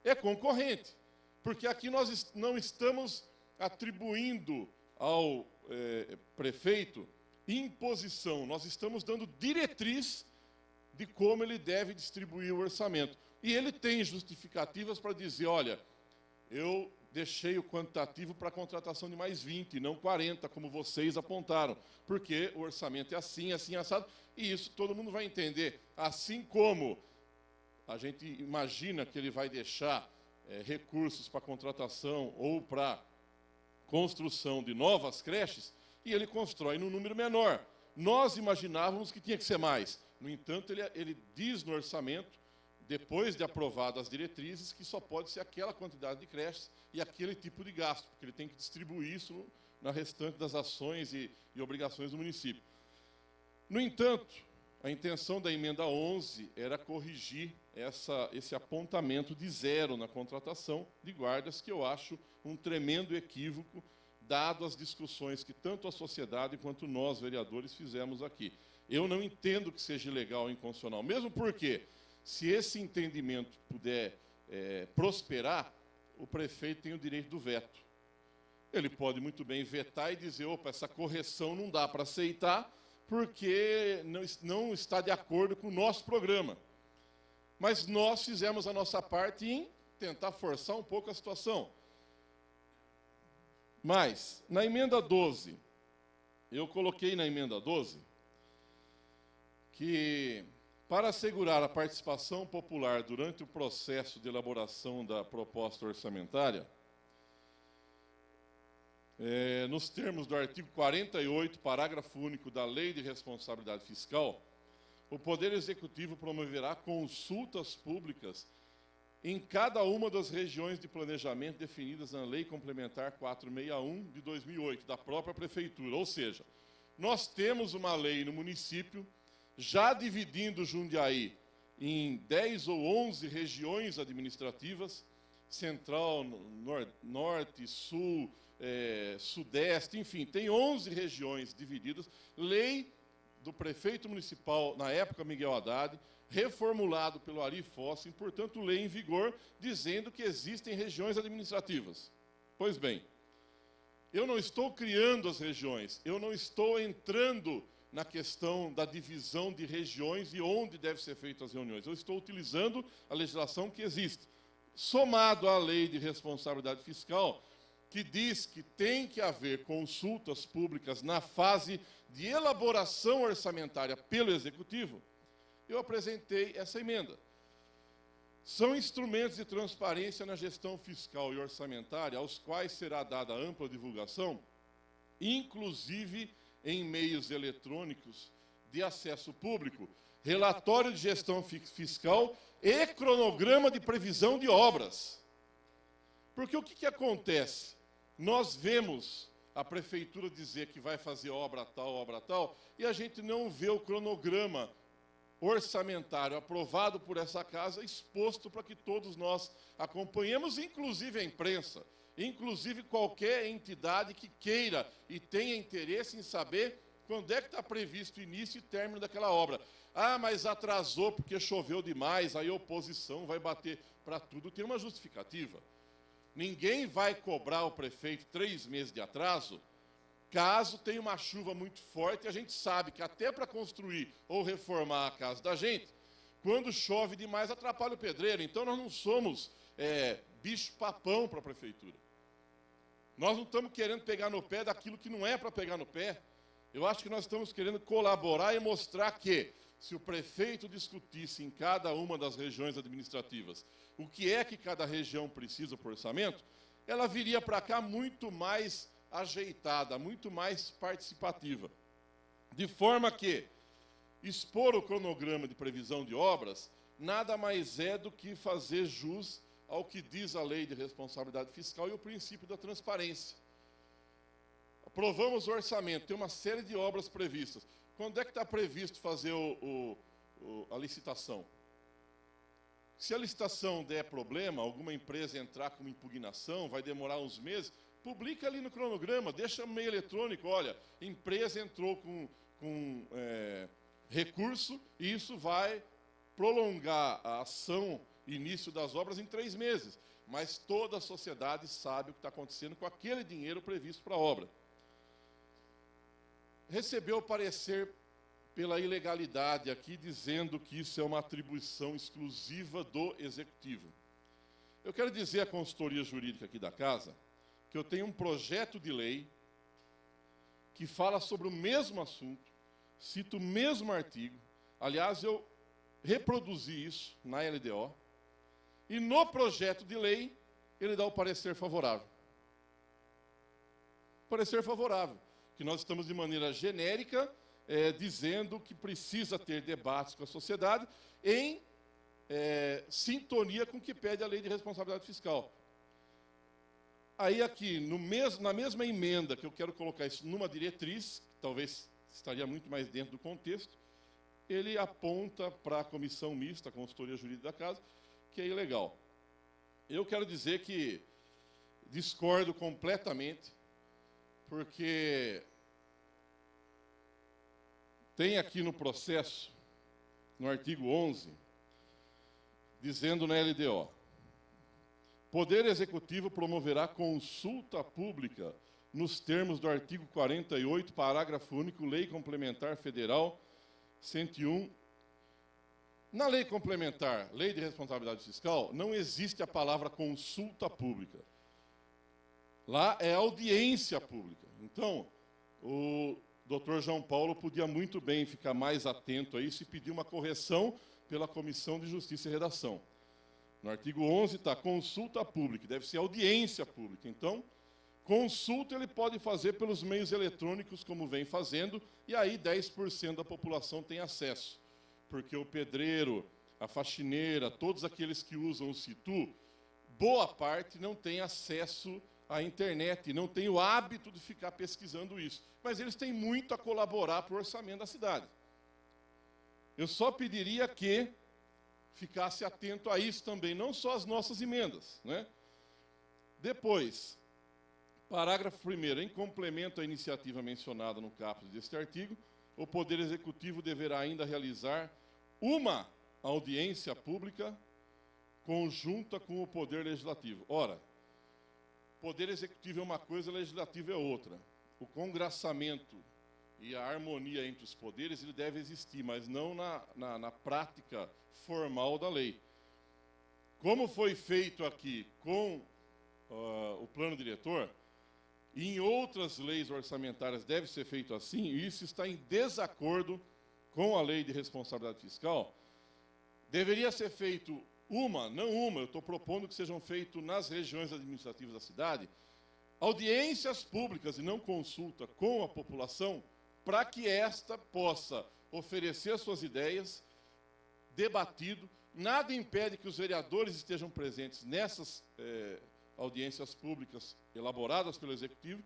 É concorrente, porque aqui nós não estamos atribuindo ao prefeito imposição, nós estamos dando diretriz de como ele deve distribuir o orçamento. E ele tem justificativas para dizer, olha, eu deixei o quantitativo para a contratação de mais 20, não 40, como vocês apontaram, porque o orçamento é assim, assim, assado, e isso todo mundo vai entender. Assim como a gente imagina que ele vai deixar recursos para contratação ou para construção de novas creches, e ele constrói num número menor. Nós imaginávamos que tinha que ser mais. No entanto, ele diz no orçamento, depois de aprovadas as diretrizes, que só pode ser aquela quantidade de creches e aquele tipo de gasto, porque ele tem que distribuir isso na restante das ações e obrigações do município. No entanto, a intenção da emenda 11 era corrigir esse apontamento de 0 na contratação de guardas, que eu acho um tremendo equívoco, dado as discussões que tanto a sociedade quanto nós, vereadores, fizemos aqui. Eu não entendo que seja ilegal ou inconstitucional, mesmo porque, se esse entendimento puder prosperar, o prefeito tem o direito do veto. Ele pode muito bem vetar e dizer, opa, essa correção não dá para aceitar, porque não está de acordo com o nosso programa. Mas nós fizemos a nossa parte em tentar forçar um pouco a situação. Mas, na emenda 12, eu coloquei na emenda 12 que, para assegurar a participação popular durante o processo de elaboração da proposta orçamentária, nos termos do artigo 48, parágrafo único da Lei de Responsabilidade Fiscal, o Poder Executivo promoverá consultas públicas em cada uma das regiões de planejamento definidas na Lei Complementar 461 de 2008, da própria Prefeitura. Ou seja, nós temos uma lei no município, já dividindo Jundiaí em 10 ou 11 regiões administrativas, central, norte, sul, sudeste, enfim, tem 11 regiões divididas, lei do prefeito municipal, na época Miguel Haddad, reformulado pelo Ari Fossin, portanto, lei em vigor, dizendo que existem regiões administrativas. Pois bem, eu não estou criando as regiões, eu não estou entrando na questão da divisão de regiões e onde devem ser feitas as reuniões. Eu estou utilizando a legislação que existe, somado à Lei de Responsabilidade Fiscal, que diz que tem que haver consultas públicas na fase de elaboração orçamentária pelo Executivo. eu apresentei essa emenda. São instrumentos de transparência na gestão fiscal e orçamentária, aos quais será dada ampla divulgação, inclusive em meios eletrônicos de acesso público, relatório de gestão fiscal e cronograma de previsão de obras. Porque o que acontece? Nós vemos a prefeitura dizer que vai fazer obra tal, e a gente não vê o cronograma orçamentário aprovado por essa casa, exposto para que todos nós acompanhemos, inclusive a imprensa, inclusive qualquer entidade que queira e tenha interesse em saber quando é que está previsto o início e término daquela obra. Ah, mas atrasou porque choveu demais, aí a oposição vai bater para tudo. Tem uma justificativa. Ninguém vai cobrar o prefeito 3 meses de atraso, caso tenha uma chuva muito forte, e a gente sabe que até para construir ou reformar a casa da gente, quando chove demais, atrapalha o pedreiro. Então, nós não somos bicho-papão para a prefeitura. Nós não estamos querendo pegar no pé daquilo que não é para pegar no pé. Eu acho que nós estamos querendo colaborar e mostrar que, se o prefeito discutisse em cada uma das regiões administrativas o que é que cada região precisa para o orçamento, ela viria para cá muito mais ajeitada, muito mais participativa. De forma que expor o cronograma de previsão de obras nada mais é do que fazer jus ao que diz a Lei de Responsabilidade Fiscal e o princípio da transparência. Aprovamos o orçamento, tem uma série de obras previstas. Quando é que está previsto fazer a licitação? Se a licitação der problema, alguma empresa entrar com uma impugnação, vai demorar uns meses, publica ali no cronograma, deixa no meio eletrônico, olha, empresa entrou com recurso e isso vai prolongar a ação, início das obras, em 3 meses. Mas toda a sociedade sabe o que está acontecendo com aquele dinheiro previsto para a obra. Recebeu parecer pela ilegalidade aqui, dizendo que isso é uma atribuição exclusiva do Executivo. Eu quero dizer à consultoria jurídica aqui da casa que eu tenho um projeto de lei que fala sobre o mesmo assunto, cito o mesmo artigo. Aliás, eu reproduzi isso na LDO, e no projeto de lei ele dá o parecer favorável. Parecer favorável, que nós estamos de maneira genérica dizendo que precisa ter debates com a sociedade em sintonia com o que pede a Lei de Responsabilidade Fiscal. Aí aqui, na mesma emenda, que eu quero colocar isso numa diretriz, que talvez estaria muito mais dentro do contexto, ele aponta para a comissão mista, a consultoria jurídica da casa, que é ilegal. Eu quero dizer que discordo completamente, porque tem aqui no processo, no artigo 11, dizendo na LDO, Poder Executivo promoverá consulta pública nos termos do artigo 48, parágrafo único, Lei Complementar Federal 101. Na Lei Complementar, Lei de Responsabilidade Fiscal, não existe a palavra consulta pública. Lá é audiência pública. Então, o Dr. João Paulo podia muito bem ficar mais atento a isso e pedir uma correção pela Comissão de Justiça e Redação. No artigo 11 está consulta pública, deve ser audiência pública. Então, consulta ele pode fazer pelos meios eletrônicos, como vem fazendo, e aí 10% da população tem acesso. Porque o pedreiro, a faxineira, todos aqueles que usam o Situ, boa parte não tem acesso à internet, não tem o hábito de ficar pesquisando isso. Mas eles têm muito a colaborar para o orçamento da cidade. Eu só pediria que ficasse atento a isso também, não só as nossas emendas, né? Depois, parágrafo 1º, em complemento à iniciativa mencionada no caput deste artigo, o Poder Executivo deverá ainda realizar uma audiência pública conjunta com o Poder Legislativo. Ora, Poder Executivo é uma coisa, Legislativo é outra. O congraçamento e a harmonia entre os poderes, ele deve existir, mas não na prática formal da lei. Como foi feito aqui com o plano diretor, e em outras leis orçamentárias deve ser feito assim, e isso está em desacordo com a lei de responsabilidade fiscal, deveria ser feito eu estou propondo que sejam feitos nas regiões administrativas da cidade, audiências públicas e não consulta com a população, para que esta possa oferecer suas ideias, debatido. Nada impede que os vereadores estejam presentes nessas audiências públicas elaboradas pelo Executivo.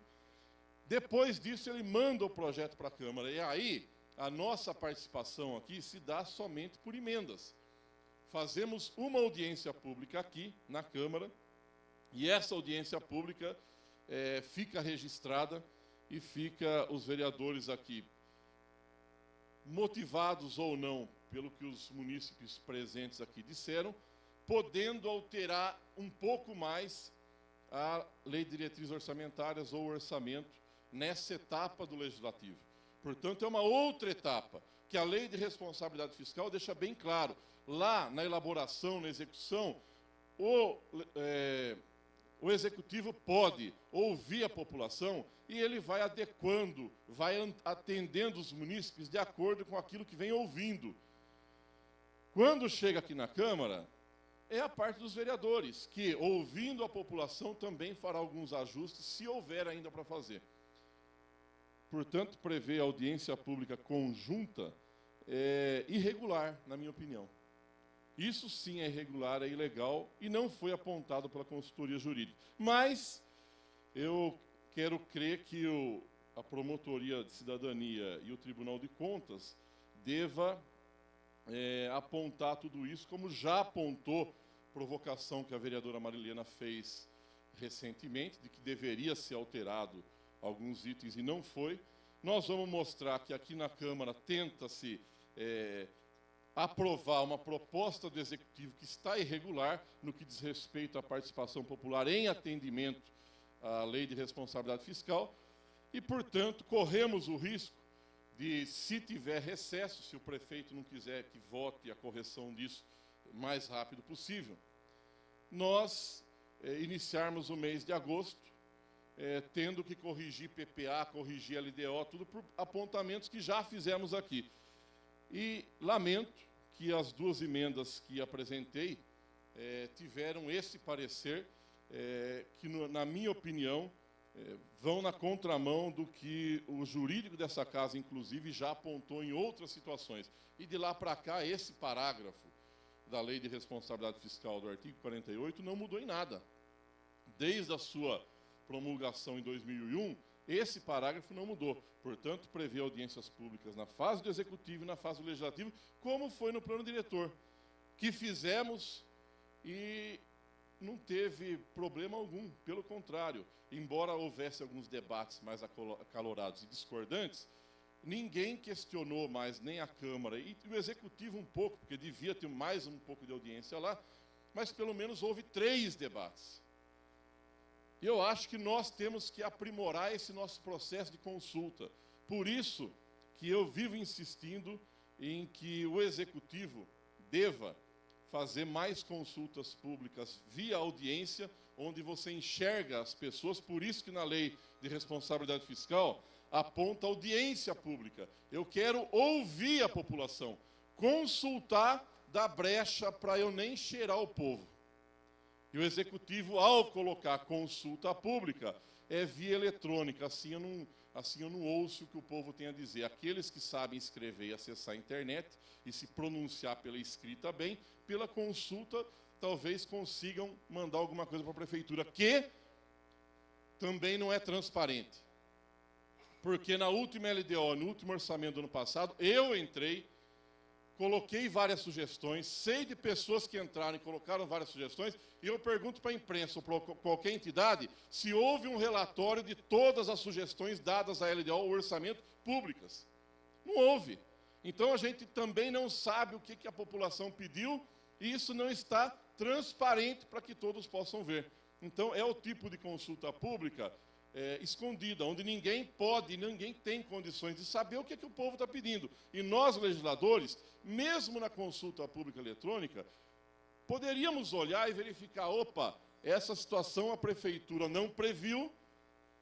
Depois disso, ele manda o projeto para a Câmara. E aí, a nossa participação aqui se dá somente por emendas. Fazemos uma audiência pública aqui, na Câmara, e essa audiência pública fica registrada e fica os vereadores aqui, motivados ou não pelo que os munícipes presentes aqui disseram, podendo alterar um pouco mais a Lei de Diretrizes Orçamentárias ou o orçamento nessa etapa do Legislativo. Portanto, é uma outra etapa, que a Lei de Responsabilidade Fiscal deixa bem claro. Lá, na elaboração, na execução, o Executivo pode ouvir a população e ele vai adequando, vai atendendo os munícipes de acordo com aquilo que vem ouvindo. Quando chega aqui na Câmara, é a parte dos vereadores, que, ouvindo a população, também fará alguns ajustes, se houver ainda para fazer. Portanto, prever audiência pública conjunta é irregular, na minha opinião. Isso sim é irregular, é ilegal e não foi apontado pela consultoria jurídica. Mas eu quero crer que a Promotoria de Cidadania e o Tribunal de Contas deva apontar tudo isso, como já apontou provocação que a vereadora Marilena fez recentemente, de que deveria ser alterado alguns itens e não foi. Nós vamos mostrar que aqui na Câmara tenta-se aprovar uma proposta do Executivo que está irregular no que diz respeito à participação popular em atendimento à Lei de Responsabilidade Fiscal e, portanto, corremos o risco de, se tiver recesso, se o prefeito não quiser que vote a correção disso o mais rápido possível, nós iniciarmos o mês de agosto tendo que corrigir PPA, corrigir LDO, tudo por apontamentos que já fizemos aqui. E lamento que as duas emendas que apresentei tiveram esse parecer, que, na minha opinião, vão na contramão do que o jurídico dessa casa, inclusive, já apontou em outras situações. E de lá para cá, esse parágrafo da Lei de Responsabilidade Fiscal do artigo 48 não mudou em nada. Desde a sua promulgação em 2001, esse parágrafo não mudou. Portanto, prevê audiências públicas na fase do Executivo e na fase do Legislativo, como foi no plano diretor, que fizemos e não teve problema algum. Pelo contrário, embora houvesse alguns debates mais acalorados e discordantes, ninguém questionou mais, nem a Câmara, e o Executivo um pouco, porque devia ter mais um pouco de audiência lá, mas pelo menos houve 3 debates. E eu acho que nós temos que aprimorar esse nosso processo de consulta. Por isso que eu vivo insistindo em que o Executivo deva fazer mais consultas públicas via audiência, onde você enxerga as pessoas. Por isso que na Lei de Responsabilidade Fiscal aponta audiência pública. Eu quero ouvir a população, consultar, dar brecha para eu nem cheirar o povo. E o Executivo, ao colocar consulta pública, é via eletrônica. Assim eu não ouço o que o povo tem a dizer. Aqueles que sabem escrever e acessar a internet e se pronunciar pela escrita bem, pela consulta, talvez consigam mandar alguma coisa para a Prefeitura, que também não é transparente. Porque na última LDO, no último orçamento do ano passado, eu entrei, coloquei várias sugestões, sei de pessoas que entraram e colocaram várias sugestões, e eu pergunto para a imprensa ou para qualquer entidade se houve um relatório de todas as sugestões dadas à LDO ou orçamento públicas. Não houve. Então a gente também não sabe o que a população pediu, e isso não está transparente para que todos possam ver. Então é o tipo de consulta pública escondida, onde ninguém pode, ninguém tem condições de saber o que o povo está pedindo. E nós, legisladores, mesmo na consulta pública eletrônica, poderíamos olhar e verificar, opa, essa situação a Prefeitura não previu,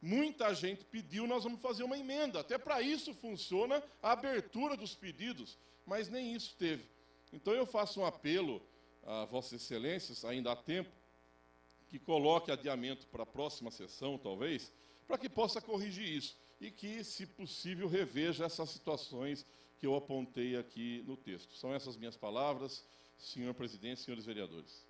Muita gente pediu, nós vamos fazer uma emenda. Até para isso funciona a abertura dos pedidos, mas nem isso teve. Então eu faço um apelo a Vossas Excelências, ainda há tempo, que coloque adiamento para a próxima sessão, talvez, para que possa corrigir isso e que, se possível, reveja essas situações que eu apontei aqui no texto. São essas minhas palavras, senhor presidente, senhores vereadores.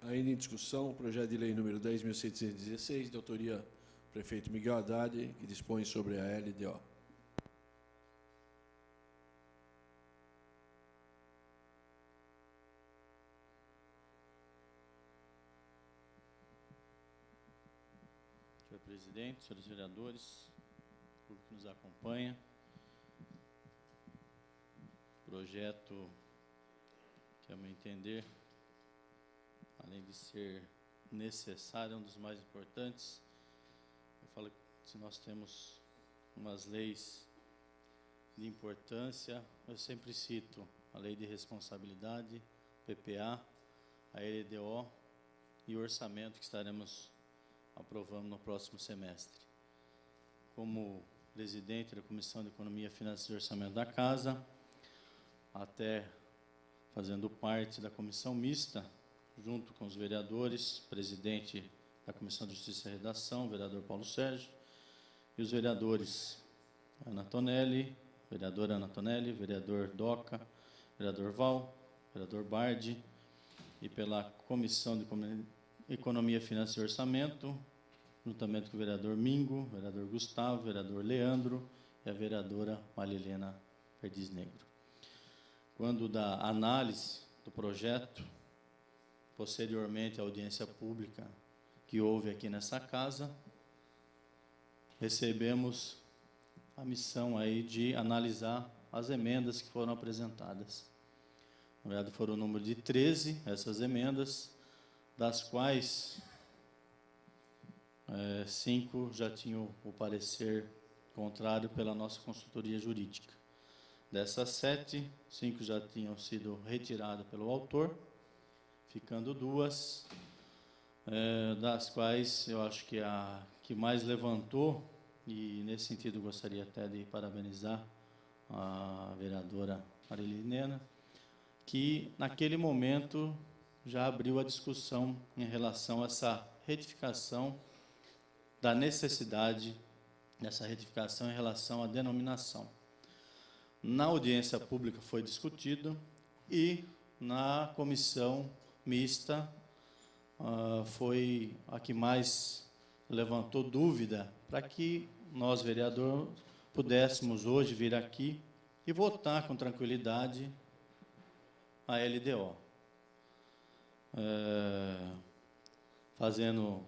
Ainda em discussão, o projeto de lei número 10.616, de autoria do prefeito Miguel Haddad, que dispõe sobre a LDO. Senhor presidente, senhores vereadores, público que nos acompanha, projeto que, a meu entender, além de ser necessário, é um dos mais importantes. Eu falo que se nós temos umas leis de importância, eu sempre cito a Lei de Responsabilidade, PPA, a LDO e o orçamento que estaremos aprovando no próximo semestre. Como presidente da Comissão de Economia, Finanças e Orçamento da Casa, até fazendo parte da comissão mista, junto com os vereadores, presidente da Comissão de Justiça e Redação, o vereador Paulo Sérgio, e os vereadores vereadora Ana Tonelli, vereador Doca, vereador Val, vereador Bardi, e pela Comissão de Economia, Finanças e Orçamento, juntamente com o vereador Mingo, vereador Gustavo, vereador Leandro e a vereadora Marilena Perdiz Negro. Quando da análise do projeto, posteriormente à audiência pública que houve aqui nessa casa, recebemos a missão aí de analisar as emendas que foram apresentadas. Na verdade, foram o número de 13 essas emendas, das quais 5 já tinham o parecer contrário pela nossa consultoria jurídica. Dessas 7, 5 já tinham sido retiradas pelo autor, ficando 2, das quais eu acho que a que mais levantou, e nesse sentido gostaria até de parabenizar a vereadora Marilena, que naquele momento já abriu a discussão em relação a essa retificação, da necessidade dessa retificação em relação à denominação. Na audiência pública foi discutido e na comissão mista foi a que mais levantou dúvida para que nós, vereadores, pudéssemos hoje vir aqui e votar com tranquilidade a LDO. Fazendo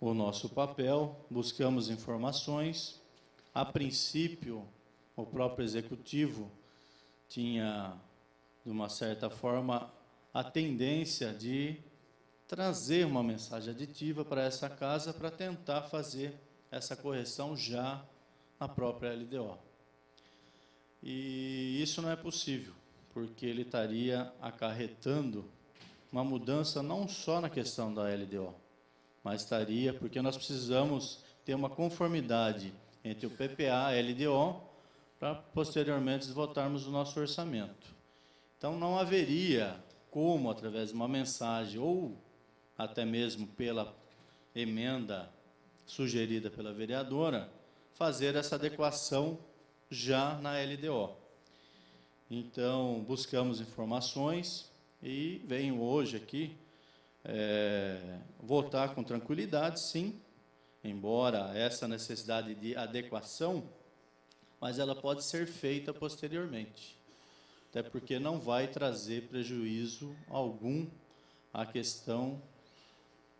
o nosso papel, buscamos informações. A princípio, o próprio executivo tinha, de uma certa forma, a tendência de trazer uma mensagem aditiva para essa casa para tentar fazer essa correção já na própria LDO. E isso não é possível, porque ele estaria acarretando uma mudança não só na questão da LDO, mas estaria, porque nós precisamos ter uma conformidade entre o PPA e a LDO para, posteriormente, votarmos o nosso orçamento. Então, não haveria como, através de uma mensagem, ou até mesmo pela emenda sugerida pela vereadora, fazer essa adequação já na LDO. Então, buscamos informações e venho hoje aqui votar com tranquilidade, sim, embora essa necessidade de adequação, mas ela pode ser feita posteriormente, até porque não vai trazer prejuízo algum à questão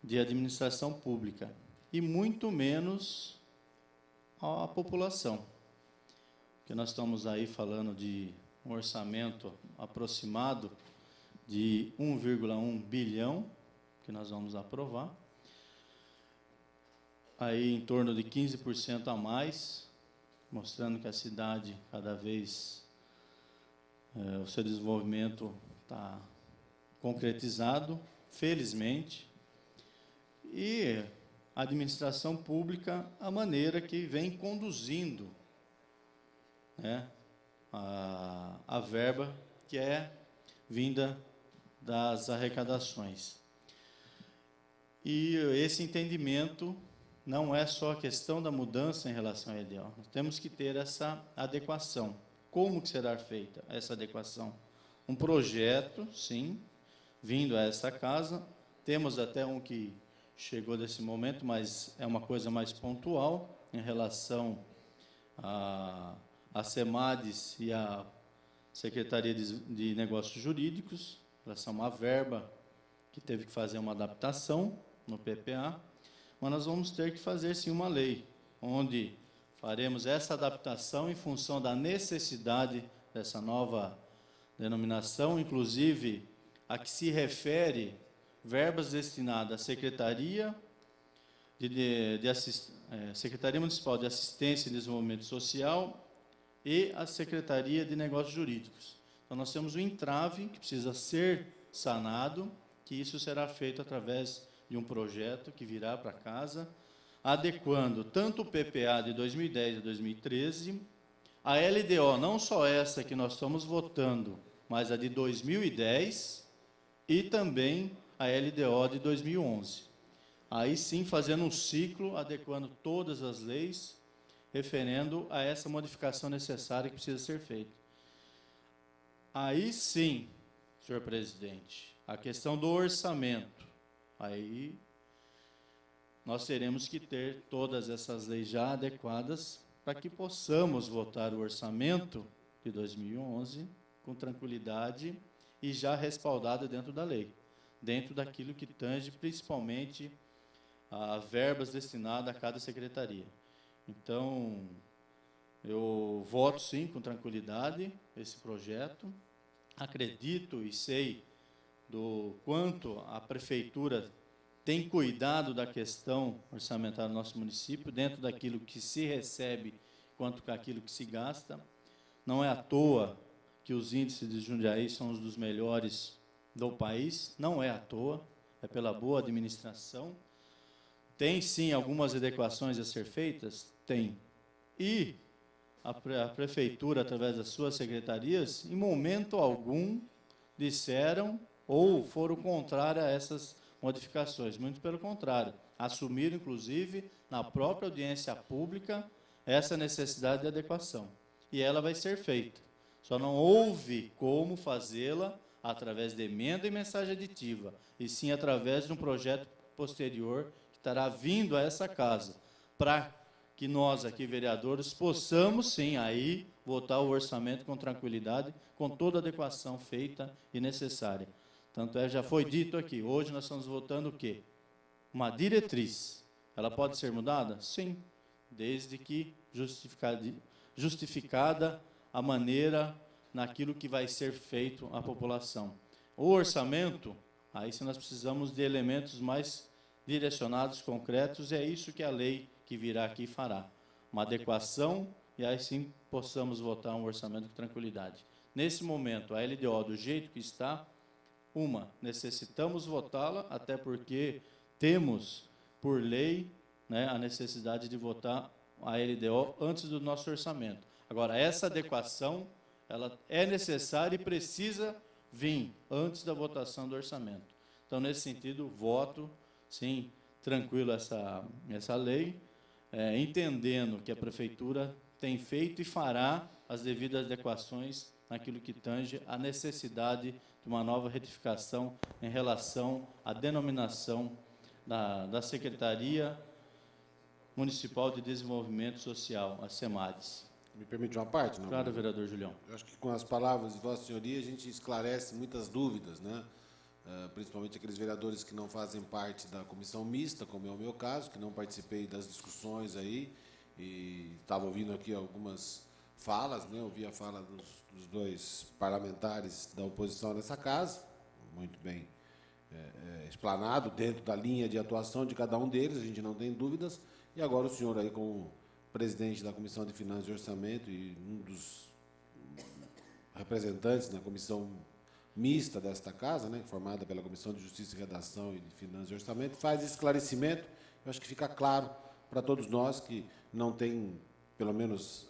de administração pública, e muito menos à população, porque nós estamos aí falando de um orçamento aproximado de 1,1 bilhão, que nós vamos aprovar, aí em torno de 15% a mais, mostrando que a cidade, cada vez, o seu desenvolvimento está concretizado, felizmente, e a administração pública, a maneira que vem conduzindo, né, a verba que é vinda das arrecadações. E esse entendimento não é só a questão da mudança em relação à EDO. Nós temos que ter essa adequação. Como que será feita essa adequação? Um projeto, sim, vindo a essa casa. Temos até um que chegou desse momento, mas é uma coisa mais pontual em relação a SEMADES e a Secretaria de Negócios Jurídicos, em relação a uma verba que teve que fazer uma adaptação no PPA, mas nós vamos ter que fazer, sim, uma lei, onde faremos essa adaptação em função da necessidade dessa nova denominação, inclusive a que se refere verbas destinadas à Secretaria Secretaria Municipal de Assistência e Desenvolvimento Social e a Secretaria de Negócios Jurídicos. Então, nós temos um entrave que precisa ser sanado, que isso será feito através de um projeto que virá para casa, adequando tanto o PPA de 2010 e 2013, a LDO, não só essa que nós estamos votando, mas a de 2010 e também a LDO de 2011. Aí sim, fazendo um ciclo, adequando todas as leis, referendo a essa modificação necessária que precisa ser feita. Aí sim, senhor presidente, a questão do orçamento. Aí nós teremos que ter todas essas leis já adequadas para que possamos votar o orçamento de 2011 com tranquilidade e já respaldado dentro da lei, dentro daquilo que tange principalmente a verbas destinadas a cada secretaria. Então, eu voto sim com tranquilidade esse projeto. Acredito e sei do quanto a prefeitura tem cuidado da questão orçamentária do nosso município, dentro daquilo que se recebe quanto daquilo que se gasta. Não é à toa que os índices de Jundiaí são os dos melhores do país, não é à toa, é pela boa administração. Tem, sim, algumas adequações a ser feitas? Tem. E a prefeitura, através das suas secretarias, em momento algum, disseram ou foram contrárias a essas modificações. Muito pelo contrário, assumiram, inclusive, na própria audiência pública, essa necessidade de adequação. E ela vai ser feita. Só não houve como fazê-la através de emenda e mensagem aditiva, e sim através de um projeto posterior que estará vindo a essa casa, para que nós aqui, vereadores, possamos, sim, aí votar o orçamento com tranquilidade, com toda a adequação feita e necessária. Tanto é, já foi dito aqui, hoje nós estamos votando o quê? Uma diretriz. Ela pode ser mudada? Sim, desde que justificada a maneira naquilo que vai ser feito à população. O orçamento, aí sim nós precisamos de elementos mais direcionados, concretos, e é isso que a lei que virá aqui fará. Uma adequação, e aí sim possamos votar um orçamento com tranquilidade. Nesse momento, a LDO, do jeito que está, necessitamos votá-la, até porque temos, por lei, né, a necessidade de votar a LDO antes do nosso orçamento. Agora, essa adequação, ela é necessária e precisa vir antes da votação do orçamento. Então, nesse sentido, voto, sim, tranquilo essa lei, entendendo que a prefeitura tem feito e fará as devidas adequações naquilo que tange a necessidade de uma nova retificação em relação à denominação da Secretaria Municipal de Desenvolvimento Social, a SEMADES. Me permite uma parte? Não? Claro, vereador Julião. Eu acho que com as palavras de Vossa Senhoria a gente esclarece muitas dúvidas, né? Principalmente aqueles vereadores que não fazem parte da comissão mista, como é o meu caso, que não participei das discussões aí, e estava ouvindo aqui algumas falas, né? Ouvi a fala dos dois parlamentares da oposição nessa casa, muito bem explanado, dentro da linha de atuação de cada um deles, a gente não tem dúvidas, e agora o senhor aí como presidente da Comissão de Finanças e Orçamento e um dos representantes na Comissão mista desta casa, né, formada pela Comissão de Justiça e Redação e de Finanças e Orçamento, faz esse esclarecimento. Eu acho que fica claro para todos nós que não tem, pelo menos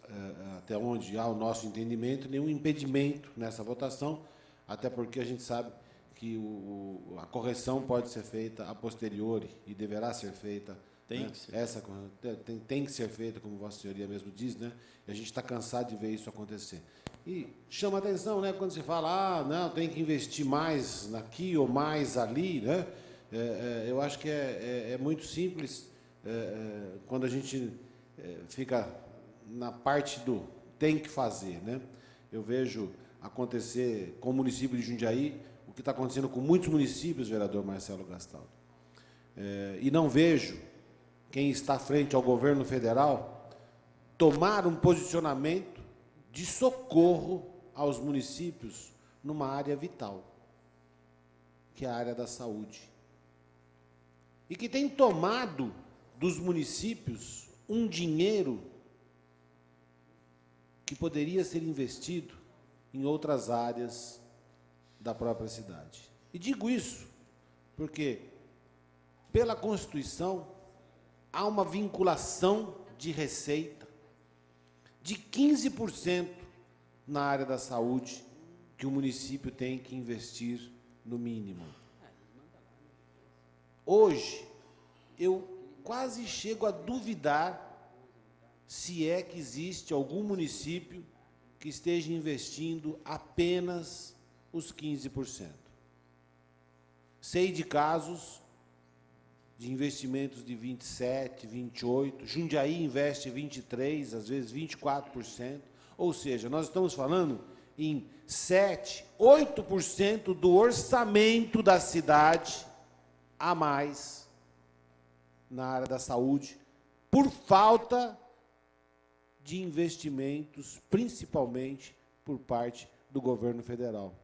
até onde há o nosso entendimento, nenhum impedimento nessa votação, até porque a gente sabe que a correção pode ser feita a posteriori e deverá ser feita. Tem né? que ser. Essa tem que ser feita, como Vossa Senhoria mesmo diz, né? E a gente está cansado de ver isso acontecer. E chama atenção, né, quando se fala, não, tem que investir mais aqui ou mais ali, né? Eu acho que é muito simples quando a gente fica na parte do tem que fazer, né? Eu vejo acontecer com o município de Jundiaí o que está acontecendo com muitos municípios, vereador Marcelo Gastaldo. E não vejo quem está frente ao governo federal tomar um posicionamento de socorro aos municípios numa área vital, que é a área da saúde. E que tem tomado dos municípios um dinheiro que poderia ser investido em outras áreas da própria cidade. E digo isso porque, pela Constituição, há uma vinculação de receita de 15% na área da saúde que o município tem que investir no mínimo. Hoje, eu quase chego a duvidar se é que existe algum município que esteja investindo apenas os 15%. Sei de casos de investimentos de 27%, 28%, Jundiaí investe 23%, às vezes 24%, ou seja, nós estamos falando em 7%, 8% do orçamento da cidade a mais na área da saúde, por falta de investimentos, principalmente por parte do governo federal.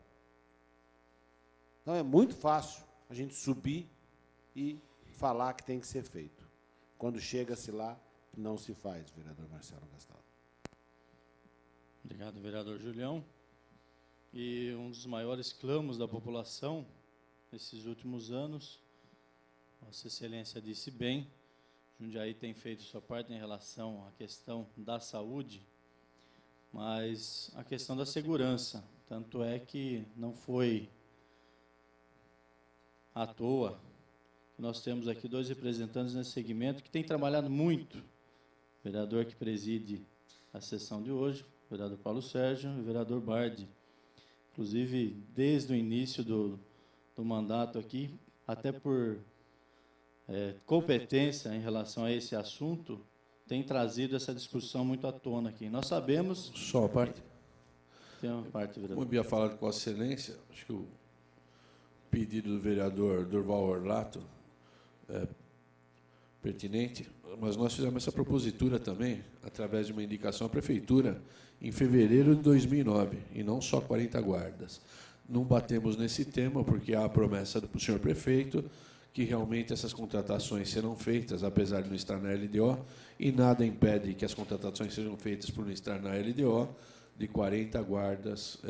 Então é muito fácil a gente subir e falar que tem que ser feito. Quando chega-se lá, não se faz, vereador Marcelo Gastaldo. Obrigado, vereador Julião. E um dos maiores clamos da população nesses últimos anos, Vossa Excelência disse bem, Jundiaí tem feito sua parte em relação à questão da saúde, mas a questão da segurança, tanto é que não foi à toa que nós temos aqui 2 representantes nesse segmento que têm trabalhado muito, o vereador que preside a sessão de hoje, o vereador Paulo Sérgio e o vereador Bardi. Inclusive, desde o início do mandato aqui, até por competência em relação a esse assunto, tem trazido essa discussão muito à tona aqui. Nós sabemos... Só a parte. Tem uma parte, vereador. Como eu havia falado com Vossa Excelência, acho que o pedido do vereador Durval Orlato é pertinente, mas nós fizemos essa propositura também, através de uma indicação à Prefeitura, em fevereiro de 2009, e não só 40 guardas. Não batemos nesse tema, porque há a promessa do senhor prefeito que realmente essas contratações serão feitas, apesar de não estar na LDO, e nada impede que as contratações sejam feitas por não estar na LDO, de 40 guardas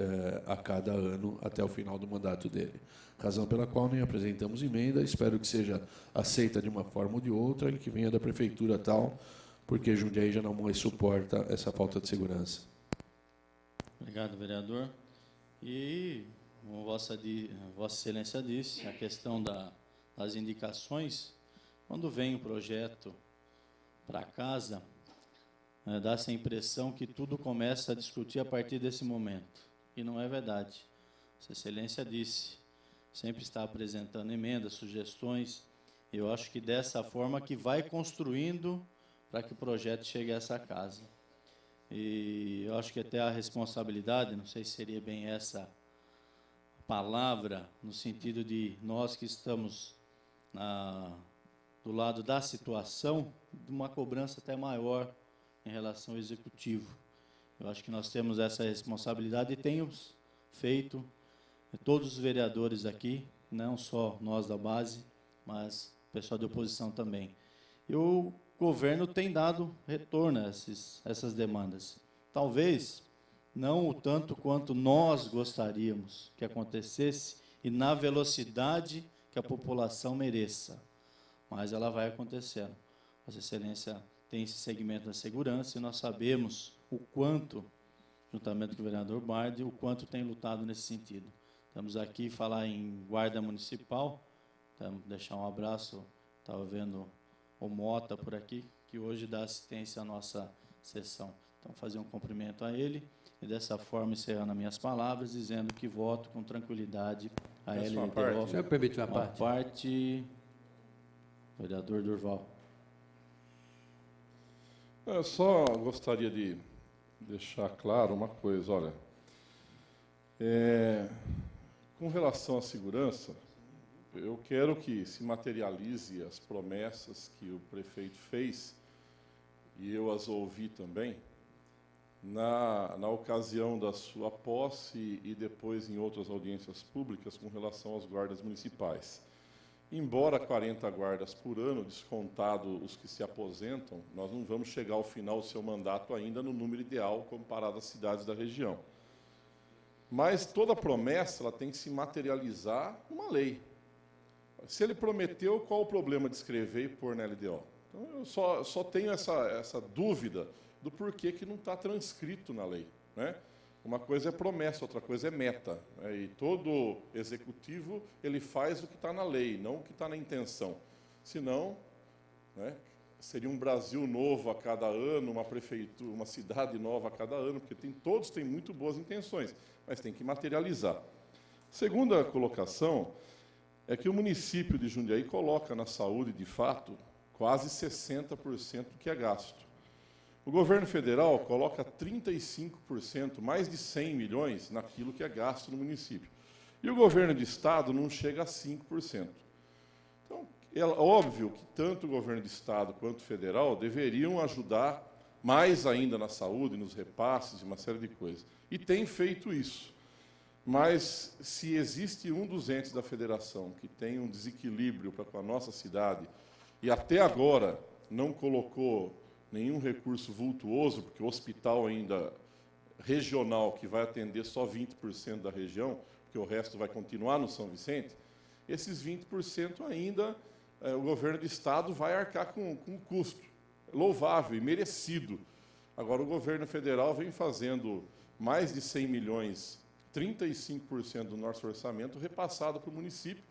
a cada ano até o final do mandato dele. Razão pela qual nem apresentamos emenda, espero que seja aceita de uma forma ou de outra e que venha da Prefeitura tal, porque Jundiaí já não mais suporta essa falta de segurança. Obrigado, vereador. E, como Vossa Excelência disse, a questão das indicações, quando vem o projeto para casa, dá essa impressão que tudo começa a discutir a partir desse momento. E não é verdade. Vossa Excelência disse, sempre está apresentando emendas, sugestões. Eu acho que dessa forma que vai construindo para que o projeto chegue a essa casa. E eu acho que até a responsabilidade, não sei se seria bem essa palavra, no sentido de nós que estamos do lado da situação, de uma cobrança até maior em relação ao executivo. Eu acho que nós temos essa responsabilidade e temos feito, todos os vereadores aqui, não só nós da base, mas o pessoal de oposição também. E o governo tem dado retorno a essas demandas. Talvez não o tanto quanto nós gostaríamos que acontecesse e na velocidade que a população mereça, mas ela vai acontecendo. Vossa Excelência tem esse segmento da segurança e nós sabemos o quanto, juntamente com o vereador Bardi, o quanto tem lutado nesse sentido. Estamos aqui falar em guarda municipal, então, deixar um abraço, estava vendo o Mota por aqui, que hoje dá assistência à nossa sessão. Então, fazer um cumprimento a ele e, dessa forma, encerrando as minhas palavras, dizendo que voto com tranquilidade a LDO. O senhor permite uma Uma parte? parte, vereador Durval. Eu só gostaria de deixar claro uma coisa, olha, com relação à segurança, eu quero que se materialize as promessas que o prefeito fez, e eu as ouvi também, na ocasião da sua posse e depois em outras audiências públicas com relação aos guardas municipais. Embora 40 guardas por ano, descontado os que se aposentam, nós não vamos chegar ao final do seu mandato ainda no número ideal comparado às cidades da região. Mas toda promessa ela tem que se materializar numa lei. Se ele prometeu, qual o problema de escrever e pôr na LDO? Então, eu só tenho essa dúvida do porquê que não está transcrito na lei, né? Uma coisa é promessa, outra coisa é meta, né? E todo executivo ele faz o que está na lei, não o que está na intenção. Senão, né, seria um Brasil novo a cada ano, uma prefeitura, uma cidade nova a cada ano, porque todos têm muito boas intenções, mas tem que materializar. Segunda colocação é que o município de Jundiaí coloca na saúde, de fato, quase 60% do que é gasto. O governo federal coloca 35%, mais de 100 milhões, naquilo que é gasto no município. E o governo de estado não chega a 5%. Então, é óbvio que tanto o governo de estado quanto o federal deveriam ajudar mais ainda na saúde, nos repasses e uma série de coisas. E tem feito isso. Mas, se existe um dos entes da federação que tem um desequilíbrio para com a nossa cidade, e até agora não colocou nenhum recurso vultuoso, porque o hospital ainda regional, que vai atender só 20% da região, porque o resto vai continuar no São Vicente, esses 20% ainda o governo do estado vai arcar com custo louvável e merecido. Agora, o governo federal vem fazendo mais de 100 milhões, 35% do nosso orçamento repassado para o município,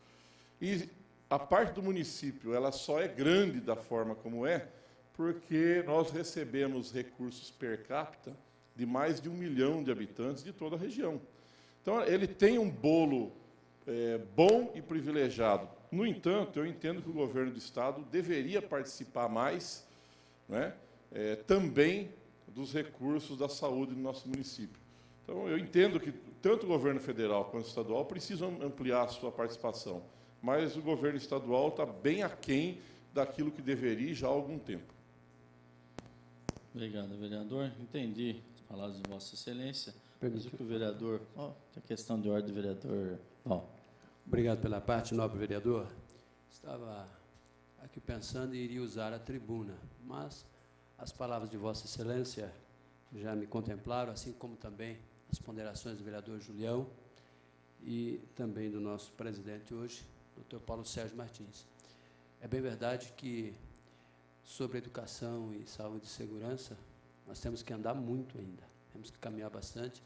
e a parte do município ela só é grande da forma como é, porque nós recebemos recursos per capita de mais de 1 milhão de habitantes de toda a região. Então, ele tem um bolo bom e privilegiado. No entanto, eu entendo que o governo do estado deveria participar mais, né, também dos recursos da saúde do nosso município. Então, eu entendo que tanto o governo federal quanto o estadual precisam ampliar a sua participação, mas o governo estadual está bem aquém daquilo que deveria já há algum tempo. Obrigado, vereador. Entendi as palavras de Vossa Excelência. Mas o que o vereador... a questão de ordem do vereador... Obrigado pela parte, nobre vereador. Estava aqui pensando e iria usar a tribuna, mas as palavras de Vossa Excelência já me contemplaram, assim como também as ponderações do vereador Julião e também do nosso presidente hoje, doutor Paulo Sérgio Martins. É bem verdade que sobre educação e saúde e segurança, nós temos que andar muito ainda, temos que caminhar bastante.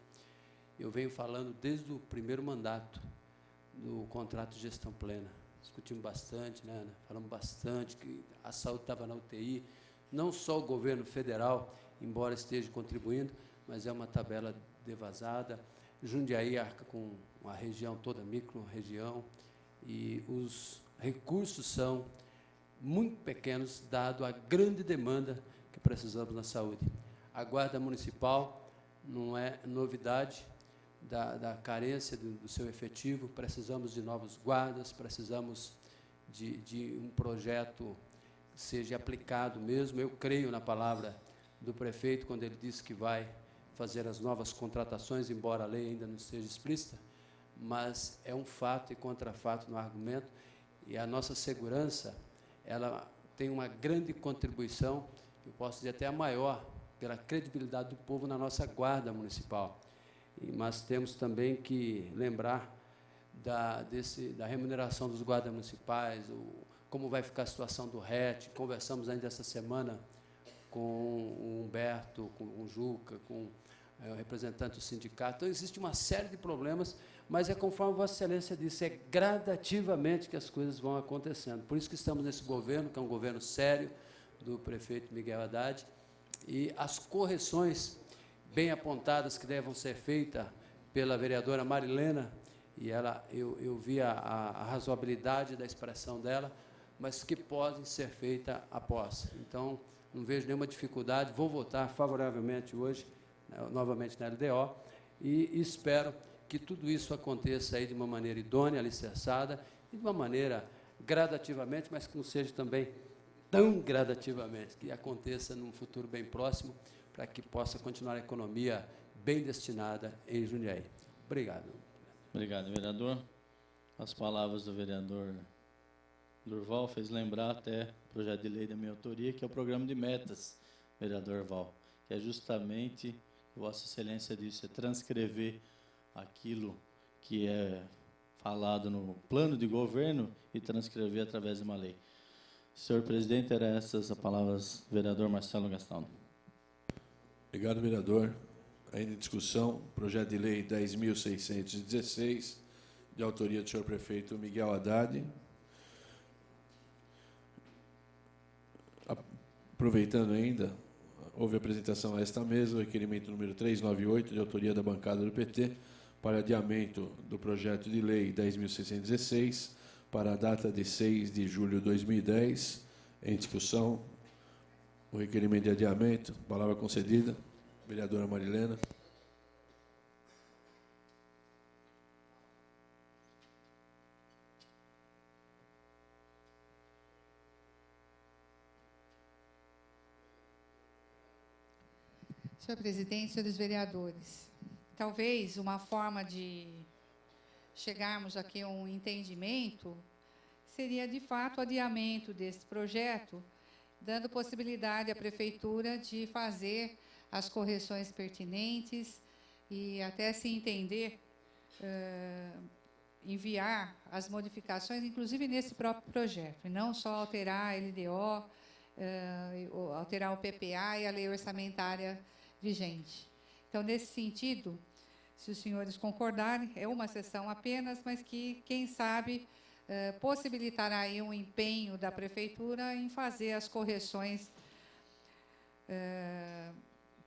Eu venho falando desde o primeiro mandato do contrato de gestão plena, discutimos bastante, né, Ana? Falamos bastante que a saúde estava na UTI, não só o governo federal, embora esteja contribuindo, mas é uma tabela devasada. Jundiaí arca com a região toda, micro-região, e os recursos são muito pequenos, dado a grande demanda que precisamos na saúde. A Guarda Municipal não é novidade da carência do seu efetivo, precisamos de novos guardas, precisamos de um projeto que seja aplicado mesmo. Eu creio na palavra do prefeito, quando ele disse que vai fazer as novas contratações, embora a lei ainda não esteja explícita, mas é um fato e contrafato no argumento, e a nossa segurança, ela tem uma grande contribuição, eu posso dizer até a maior, pela credibilidade do povo na nossa guarda municipal. mas temos também que lembrar da remuneração dos guardas municipais, como vai ficar a situação do RET. Conversamos ainda essa semana com o Humberto, com o Juca, com o representante do sindicato. Então, existe uma série de problemas, mas é conforme Vossa Excelência disse, é gradativamente que as coisas vão acontecendo. Por isso que estamos nesse governo, que é um governo sério, do prefeito Miguel Haddad, e as correções bem apontadas que devem ser feitas pela vereadora Marilena, e eu vi a razoabilidade da expressão dela, mas que podem ser feitas após. Então, não vejo nenhuma dificuldade, vou votar favoravelmente hoje, novamente na LDO, e espero que tudo isso aconteça aí de uma maneira idônea, alicerçada, e de uma maneira gradativamente, mas que não seja também tão gradativamente, que aconteça num futuro bem próximo, para que possa continuar a economia bem destinada em Jundiaí. Obrigado. Obrigado, vereador. As palavras do vereador Durval fez lembrar até o projeto de lei da minha autoria, que é o programa de metas, vereador Val, que é justamente, Vossa Excelência disse, é transcrever aquilo que é falado no plano de governo e transcrever através de uma lei. Senhor presidente, eram essas as palavras do vereador Marcelo Gastão. Obrigado, vereador. Ainda em discussão, projeto de lei 10.616, de autoria do senhor prefeito Miguel Haddad. Aproveitando ainda, houve apresentação a esta mesa, o requerimento número 398, de autoria da bancada do PT, para adiamento do projeto de lei 10.616, para a data de 6 de julho de 2010. Em discussão, o requerimento de adiamento. Palavra concedida. Vereadora Marilena. Senhor presidente, senhores vereadores, talvez uma forma de chegarmos aqui a um entendimento seria, de fato, o adiamento desse projeto, dando possibilidade à prefeitura de fazer as correções pertinentes e até se entender, enviar as modificações, inclusive nesse próprio projeto, e não só alterar a LDO, alterar o PPA e a lei orçamentária vigente. Então, nesse sentido, se os senhores concordarem, é uma sessão apenas, mas que, quem sabe, possibilitará aí um empenho da prefeitura em fazer as correções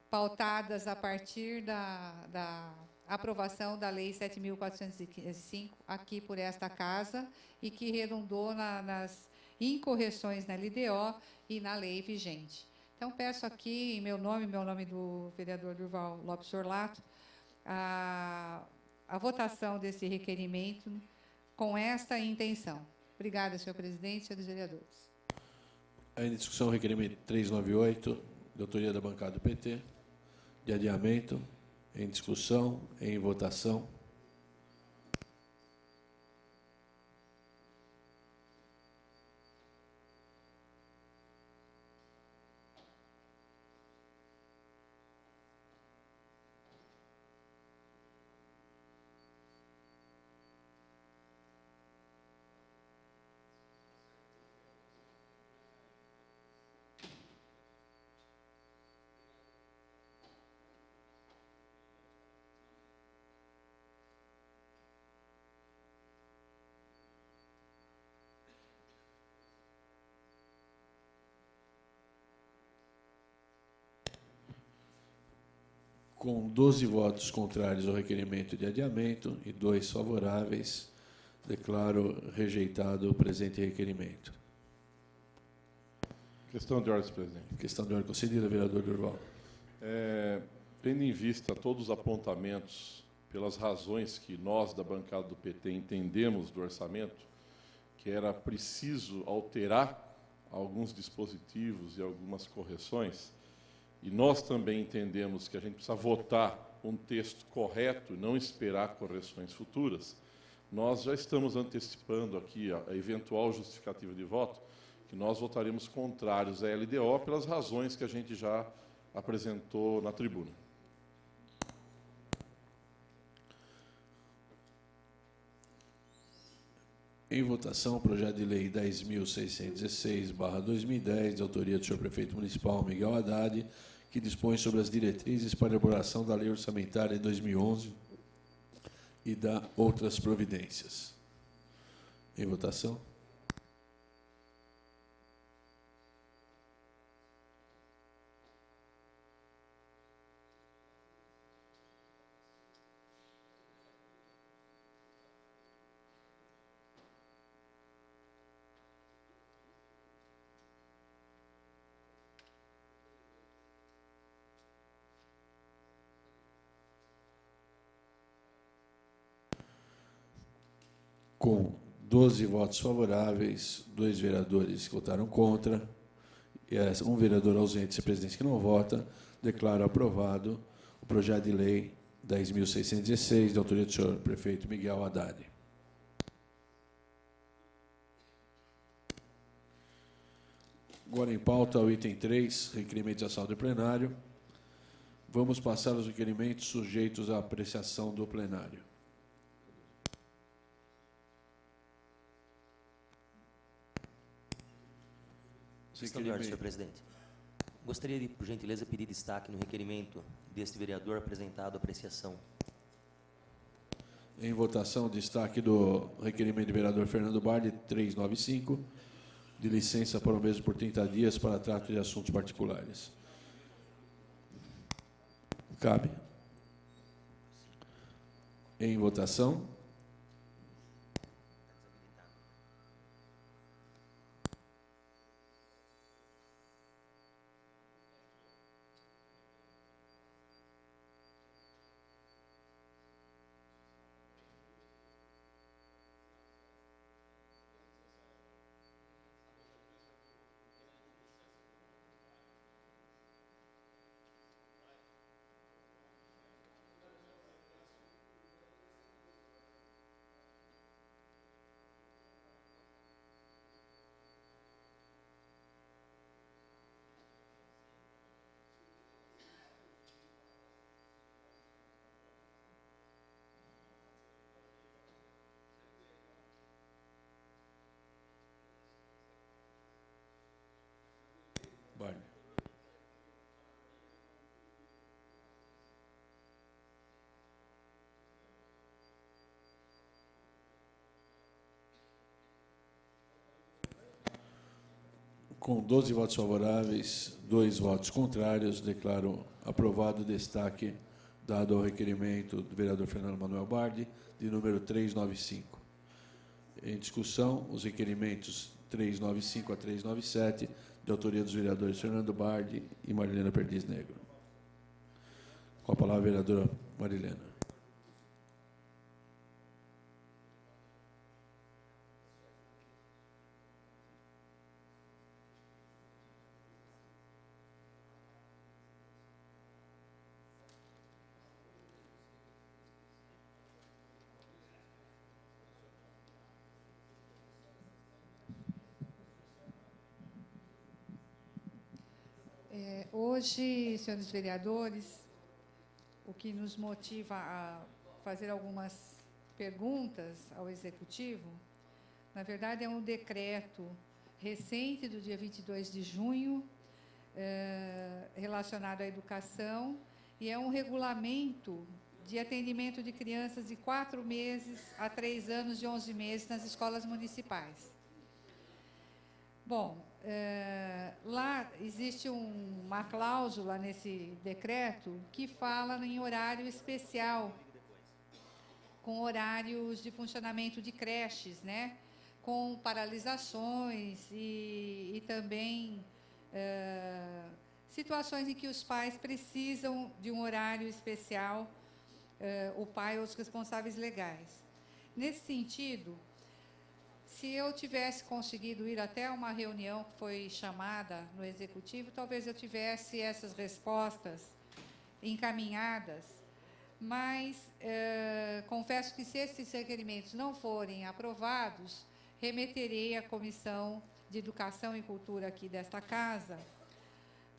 pautadas a partir da aprovação da Lei 7.405 aqui por esta casa e que redundou nas incorreções na LDO e na lei vigente. Então, peço aqui, em meu nome do vereador Durval Lopes Orlato, a votação desse requerimento com esta intenção. Obrigada, senhor presidente, senhores vereadores. Ainda em discussão, o requerimento 398, de autoria da bancada do PT, de adiamento. Em discussão, em votação. Com 12 votos contrários ao requerimento de adiamento e 2 favoráveis, declaro rejeitado o presente requerimento. Questão de ordem, senhor presidente. Questão de ordem concedida, vereador Durval. Tendo em vista todos os apontamentos, pelas razões que nós, da bancada do PT, entendemos do orçamento, que era preciso alterar alguns dispositivos e algumas correções, e nós também entendemos que a gente precisa votar um texto correto e não esperar correções futuras, nós já estamos antecipando aqui a eventual justificativa de voto, que nós votaremos contrários à LDO pelas razões que a gente já apresentou na tribuna. Em votação, o projeto de lei 10.616/2010, de autoria do senhor prefeito municipal Miguel Haddad, que dispõe sobre as diretrizes para a elaboração da lei orçamentária de 2011 e da outras providências. Em votação. Com 12 votos favoráveis, 2 vereadores que votaram contra, e um vereador ausente e presidente que não vota, declaro aprovado o projeto de lei 10.616, de autoria do senhor prefeito Miguel Haddad. Agora em pauta, o item 3, requerimentos à sala do plenário. Vamos passar aos requerimentos sujeitos à apreciação do plenário. Questão de ordem, senhor presidente. Gostaria de, por gentileza, pedir destaque no requerimento deste vereador apresentado à apreciação. Em votação, destaque do requerimento do vereador Fernando Bardi, 395, de licença para o mesmo por 30 dias para trato de assuntos particulares. Cabe. Em votação. Bardi. Com 12 votos favoráveis, 2 votos contrários, declaro aprovado o destaque dado ao requerimento do vereador Fernando Manuel Bardi, de número 395. Em discussão, os requerimentos 395 a 397, de autoria dos vereadores Fernando Bardi e Marilena Perdiz Negro. Com a palavra, a vereadora Marilena. Hoje, senhores vereadores, o que nos motiva a fazer algumas perguntas ao Executivo, na verdade, é um decreto recente do dia 22 de junho, relacionado à educação, e é um regulamento de atendimento de crianças de 4 meses a 3 anos e 11 meses nas escolas municipais. Bom, lá existe uma cláusula nesse decreto que fala em horário especial, com horários de funcionamento de creches, né? Com paralisações e também situações em que os pais precisam de um horário especial, o pai ou os responsáveis legais. Nesse sentido, se eu tivesse conseguido ir até uma reunião que foi chamada no Executivo, talvez eu tivesse essas respostas encaminhadas, mas confesso que se esses requerimentos não forem aprovados, remeterei à Comissão de Educação e Cultura aqui desta casa,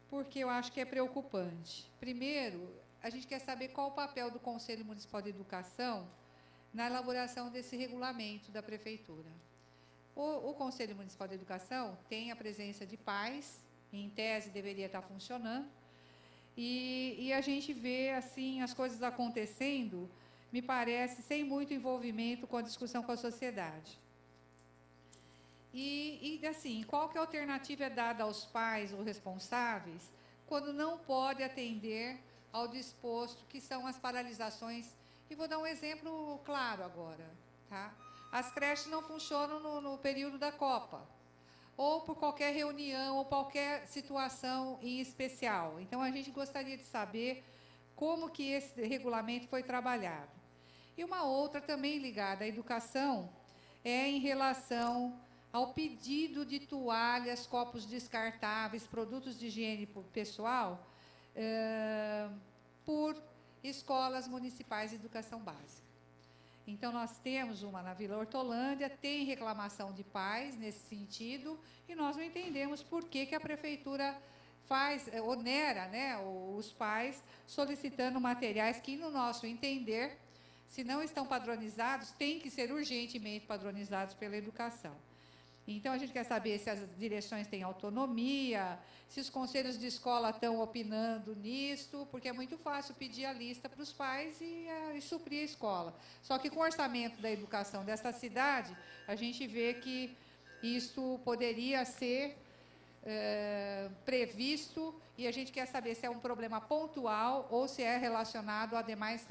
porque eu acho que é preocupante. Primeiro, a gente quer saber qual o papel do Conselho Municipal de Educação na elaboração desse regulamento da Prefeitura. O Conselho Municipal de Educação tem a presença de pais, em tese deveria estar funcionando, e a gente vê assim as coisas acontecendo, me parece, sem muito envolvimento com a discussão com a sociedade. E assim, qual que a alternativa é dada aos pais ou responsáveis quando não pode atender ao disposto, que são as paralisações? E vou dar um exemplo claro agora, tá? As creches não funcionam no período da Copa, ou por qualquer reunião, ou qualquer situação em especial. Então, a gente gostaria de saber como que esse regulamento foi trabalhado. E uma outra também ligada à educação é em relação ao pedido de toalhas, copos descartáveis, produtos de higiene pessoal, por escolas municipais de educação básica. Então, nós temos uma na Vila Hortolândia, tem reclamação de pais nesse sentido, e nós não entendemos por que a prefeitura onera, né, os pais solicitando materiais que, no nosso entender, se não estão padronizados, têm que ser urgentemente padronizados pela educação. Então, a gente quer saber se as direções têm autonomia, se os conselhos de escola estão opinando nisso, porque é muito fácil pedir a lista para os pais e suprir a escola. Só que com o orçamento da educação dessa cidade, a gente vê que isso poderia ser previsto, e a gente quer saber se é um problema pontual ou se é relacionado a demais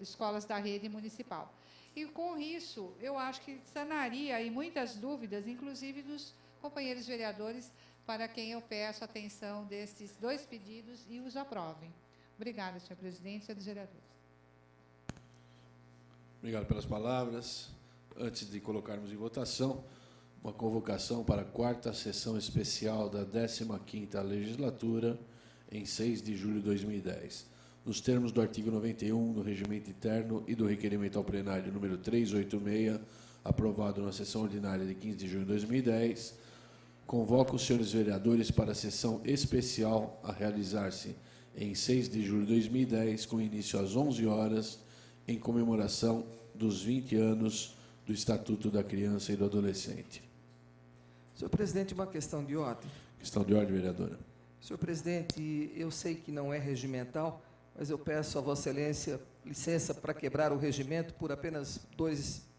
escolas da rede municipal. E, com isso, eu acho que sanaria aí muitas dúvidas, inclusive dos companheiros vereadores, para quem eu peço atenção desses dois pedidos e os aprovem. Obrigada, senhor presidente e senhores vereadores. Obrigado pelas palavras. Antes de colocarmos em votação, uma convocação para a 4ª sessão especial da 15ª legislatura, em 6 de julho de 2010. Nos termos do artigo 91 do Regimento Interno e do requerimento ao plenário número 386, aprovado na sessão ordinária de 15 de junho de 2010, convoco os senhores vereadores para a sessão especial a realizar-se em 6 de julho de 2010, com início às 11 horas, em comemoração dos 20 anos do Estatuto da Criança e do Adolescente. Senhor presidente, uma questão de ordem. Questão de ordem, vereadora. Senhor presidente, eu sei que não é regimental, mas eu peço a Vossa Excelência licença para quebrar o regimento por apenas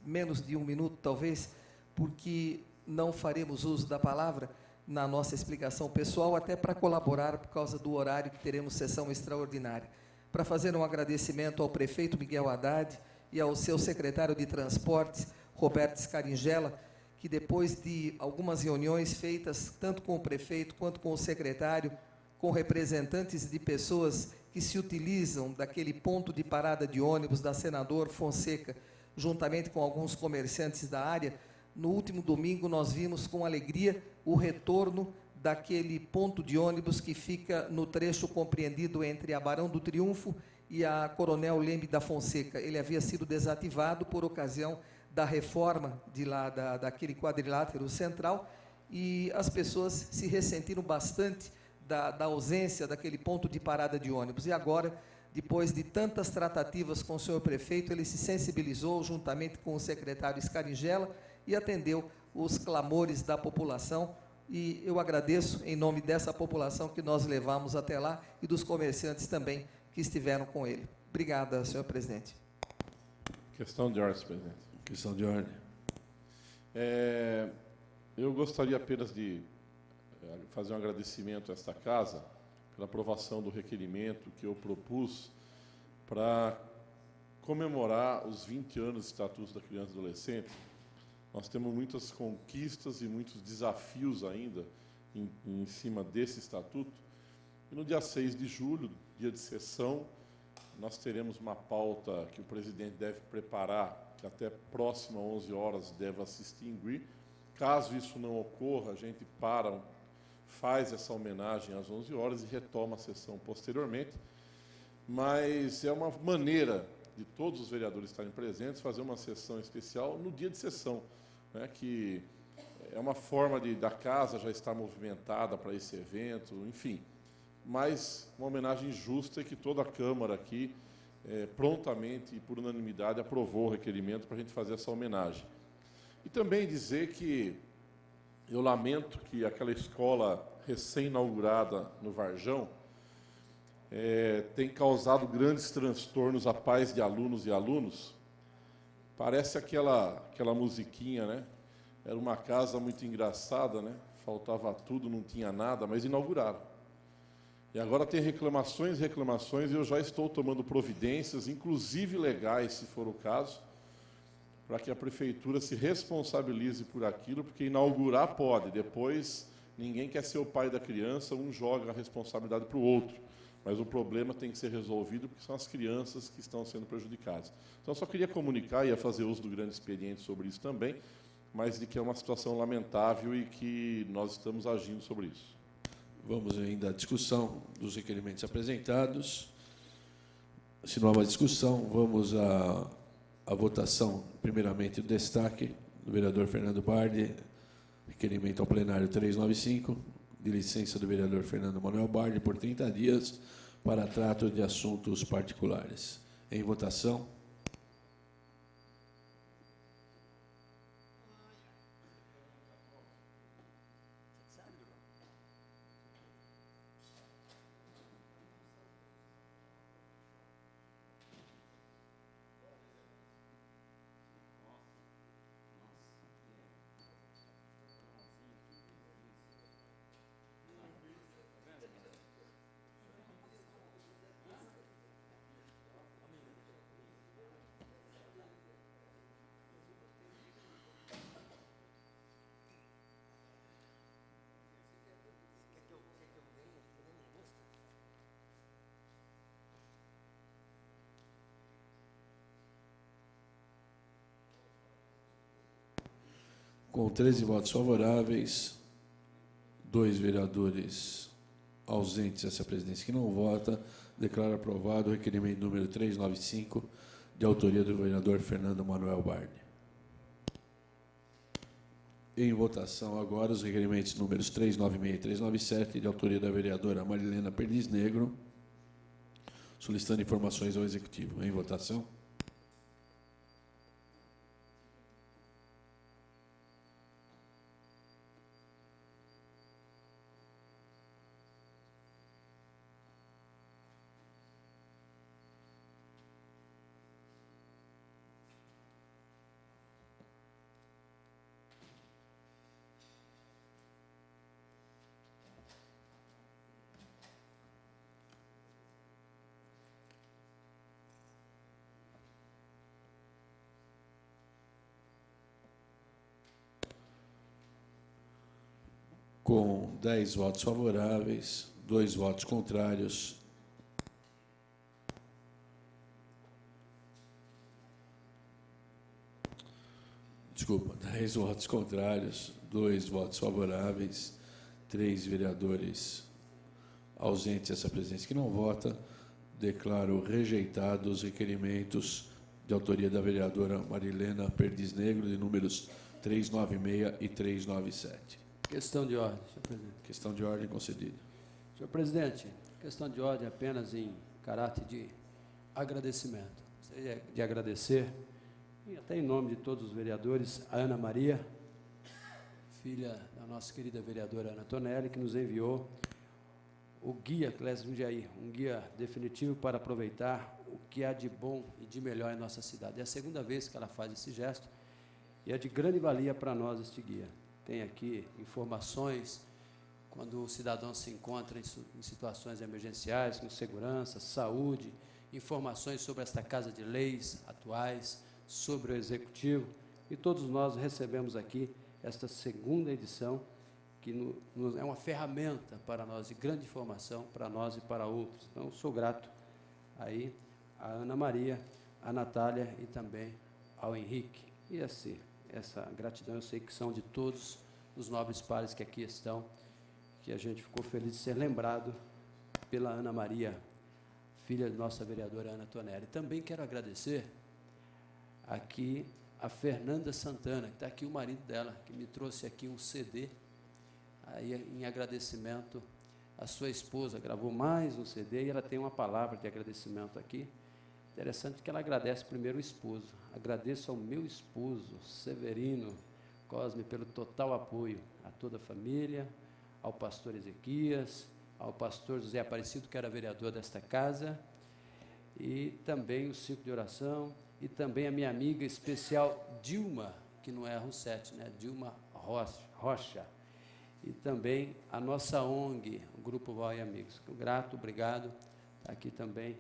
menos de 1 minuto, talvez, porque não faremos uso da palavra na nossa explicação pessoal, até para colaborar por causa do horário que teremos sessão extraordinária. Para fazer um agradecimento ao prefeito Miguel Haddad e ao seu secretário de Transportes, Roberto Scaringella, que depois de algumas reuniões feitas tanto com o prefeito quanto com o secretário, com representantes de pessoas que se utilizam daquele ponto de parada de ônibus da Senador Fonseca, juntamente com alguns comerciantes da área, no último domingo nós vimos com alegria o retorno daquele ponto de ônibus que fica no trecho compreendido entre a Barão do Triunfo e a Coronel Lembe da Fonseca. Ele havia sido desativado por ocasião da reforma de lá daquele quadrilátero central, e as pessoas se ressentiram bastante da ausência daquele ponto de parada de ônibus. E agora, depois de tantas tratativas com o senhor prefeito, ele se sensibilizou juntamente com o secretário Scaringella e atendeu os clamores da população, e eu agradeço em nome dessa população que nós levamos até lá e dos comerciantes também que estiveram com ele. Obrigada, senhor presidente. Questão de ordem, senhor presidente. Questão de ordem. Eu gostaria apenas de fazer um agradecimento a esta casa pela aprovação do requerimento que eu propus para comemorar os 20 anos do Estatuto da Criança e do Adolescente. Nós temos muitas conquistas e muitos desafios ainda em cima desse estatuto. E no dia 6 de julho, dia de sessão, nós teremos uma pauta que o presidente deve preparar, que até próximo a 11 horas deve se extinguir. Caso isso não ocorra, a gente faz essa homenagem às 11 horas e retoma a sessão posteriormente. Mas é uma maneira de todos os vereadores estarem presentes, fazer uma sessão especial no dia de sessão, né, que é uma forma da casa já estar movimentada para esse evento, enfim. Mas uma homenagem justa, e que toda a Câmara aqui, prontamente e por unanimidade, aprovou o requerimento para a gente fazer essa homenagem. E também dizer que Eu lamento que aquela escola recém-inaugurada no Varjão tem causado grandes transtornos a pais de alunos e alunos. Parece aquela musiquinha, né? Era uma casa muito engraçada, né? Faltava tudo, não tinha nada, mas inauguraram. E agora tem reclamações, e eu já estou tomando providências, inclusive legais, se for o caso, para que a prefeitura se responsabilize por aquilo, porque inaugurar pode, depois ninguém quer ser o pai da criança, um joga a responsabilidade para o outro. Mas o problema tem que ser resolvido, porque são as crianças que estão sendo prejudicadas. Então, eu só queria comunicar, ia fazer uso do grande expediente sobre isso também, mas de que é uma situação lamentável e que nós estamos agindo sobre isso. Vamos ainda à discussão dos requerimentos apresentados. Se não há mais discussão, vamos à votação. Primeiramente, o destaque do vereador Fernando Bardi, requerimento ao plenário 395, de licença do vereador Fernando Manuel Bardi por 30 dias para trato de assuntos particulares. Em votação. Com 13 votos favoráveis, 2 vereadores ausentes dessa presidência que não vota, declaro aprovado o requerimento número 395, de autoria do vereador Fernando Manuel Bardi. Em votação agora os requerimentos números 396 e 397, de autoria da vereadora Marilena Perdiz Negro, solicitando informações ao Executivo. Em votação. Com 10 votos favoráveis, 2 votos contrários. Desculpa, 10 votos contrários, 2 votos favoráveis, 3 vereadores ausentes dessa presidência que não vota. Declaro rejeitados os requerimentos de autoria da vereadora Marilena Perdiz Negro, de números 396 e 397. Questão de ordem, senhor presidente. Questão de ordem concedida. Senhor presidente, questão de ordem apenas em caráter de agradecimento. Gostaria de agradecer, e até em nome de todos os vereadores, a Ana Maria, filha da nossa querida vereadora Ana Tonelli, que nos enviou o guia Clésio Jundiaí, um guia definitivo para aproveitar o que há de bom e de melhor em nossa cidade. É a segunda vez que ela faz esse gesto e é de grande valia para nós este guia. Tem aqui informações quando o cidadão se encontra em situações emergenciais, com segurança, saúde, informações sobre esta Casa de Leis atuais, sobre o Executivo, e todos nós recebemos aqui esta segunda edição, que é uma ferramenta para nós de grande informação, para nós e para outros. Então, sou grato aí a Ana Maria, a Natália e também ao Henrique. E assim, essa gratidão eu sei que são de todos os nobres pares que aqui estão, que a gente ficou feliz de ser lembrado pela Ana Maria, filha de nossa vereadora Ana Tonelli. Também quero agradecer aqui a Fernanda Santana, que está aqui, o marido dela, que me trouxe aqui um CD, aí em agradecimento à sua esposa, gravou mais um CD e ela tem uma palavra de agradecimento aqui. Interessante que ela agradece primeiro o esposo. Agradeço ao meu esposo, Severino, Cosme, pelo total apoio a toda a família, ao pastor Ezequias, ao pastor José Aparecido, que era vereador desta casa, e também o ciclo de oração, e também a minha amiga especial Dilma, que não é a Roussetti, né? Dilma Rocha, e também a nossa ONG, o Grupo Vó e Amigos. Grato, obrigado, está aqui também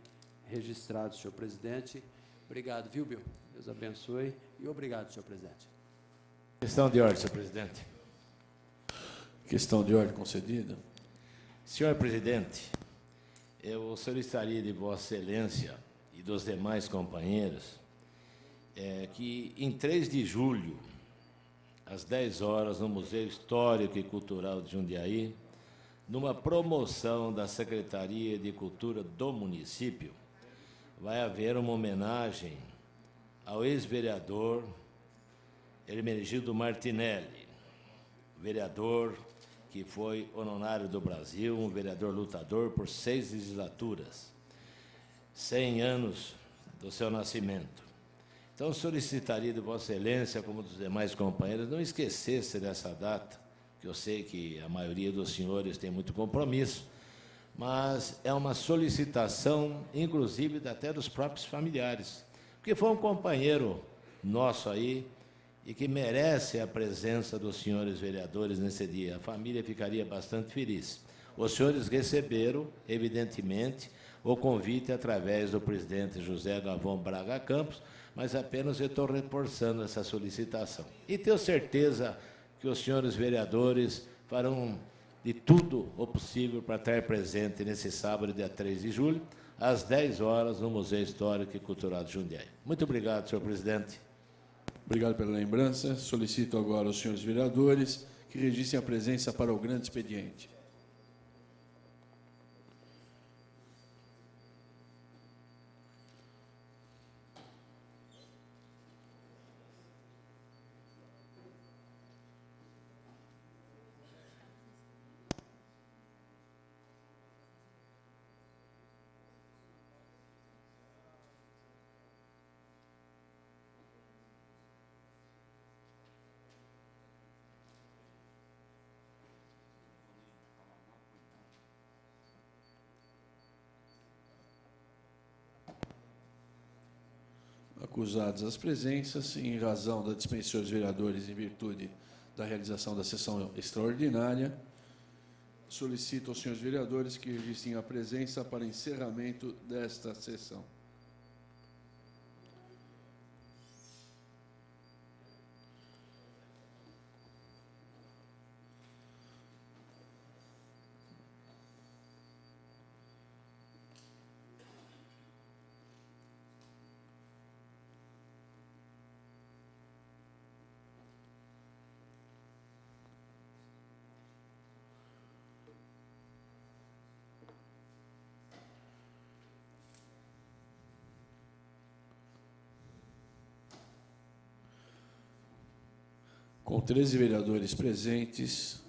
registrado, senhor presidente. Obrigado, viu, Bill? Deus abençoe, e obrigado, senhor presidente. Questão de ordem, senhor presidente. Questão de ordem concedida. Senhor presidente, eu solicitaria de Vossa Excelência e dos demais companheiros que, em 3 de julho, às 10 horas, no Museu Histórico e Cultural de Jundiaí, numa promoção da Secretaria de Cultura do município, vai haver uma homenagem ao ex-vereador Hermenegildo Martinelli, vereador que foi honorário do Brasil, um vereador lutador por 6 legislaturas, 100 anos do seu nascimento. Então, solicitaria de Vossa Excelência, como dos demais companheiros, não esquecesse dessa data, que eu sei que a maioria dos senhores tem muito compromisso, mas é uma solicitação, inclusive, até dos próprios familiares, porque foi um companheiro nosso aí, e que merece a presença dos senhores vereadores nesse dia. A família ficaria bastante feliz. Os senhores receberam, evidentemente, o convite através do presidente José Galvão Braga Campos, mas apenas eu estou reforçando essa solicitação. E tenho certeza que os senhores vereadores farão de tudo o possível para estar presente nesse sábado, dia 3 de julho, às 10 horas, no Museu Histórico e Cultural de Jundiaí. Muito obrigado, senhor presidente. Obrigado pela lembrança. Solicito agora aos senhores vereadores que registrem a presença para o grande expediente. Acusados as presenças, em razão da dispensa dos senhores vereadores em virtude da realização da sessão extraordinária, solicito aos senhores vereadores que registrem a presença para encerramento desta sessão. Com 13 vereadores presentes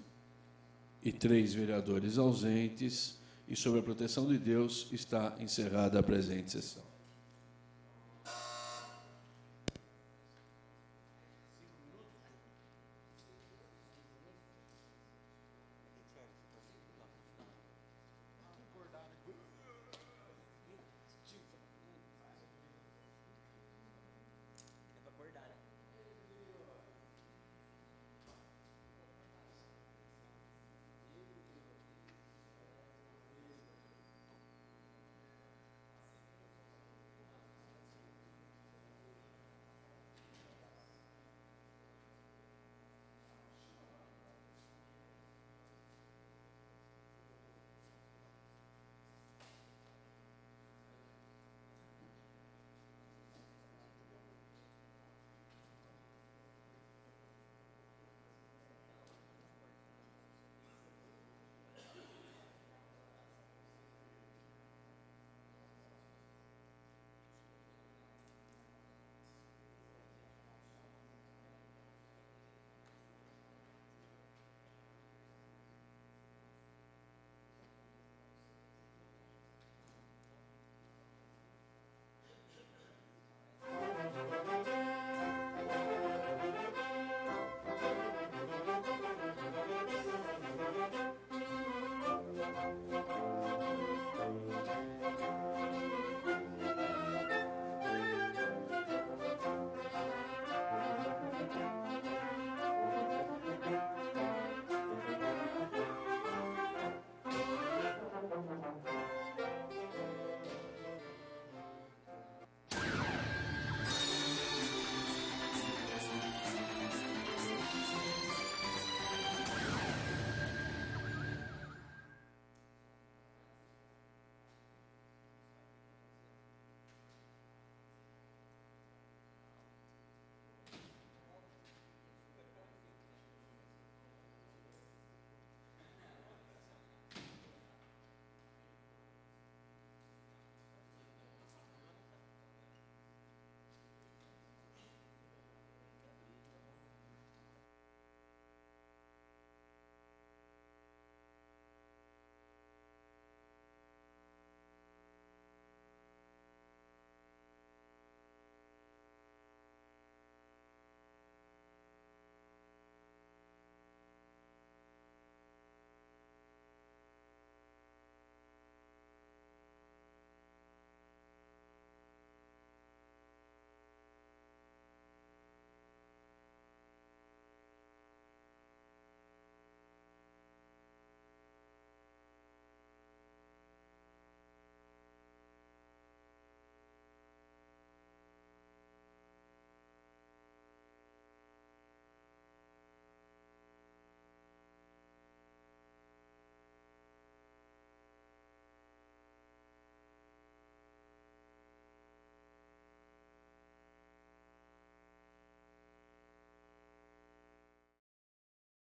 e 3 vereadores ausentes, e sob a proteção de Deus, está encerrada a presente sessão.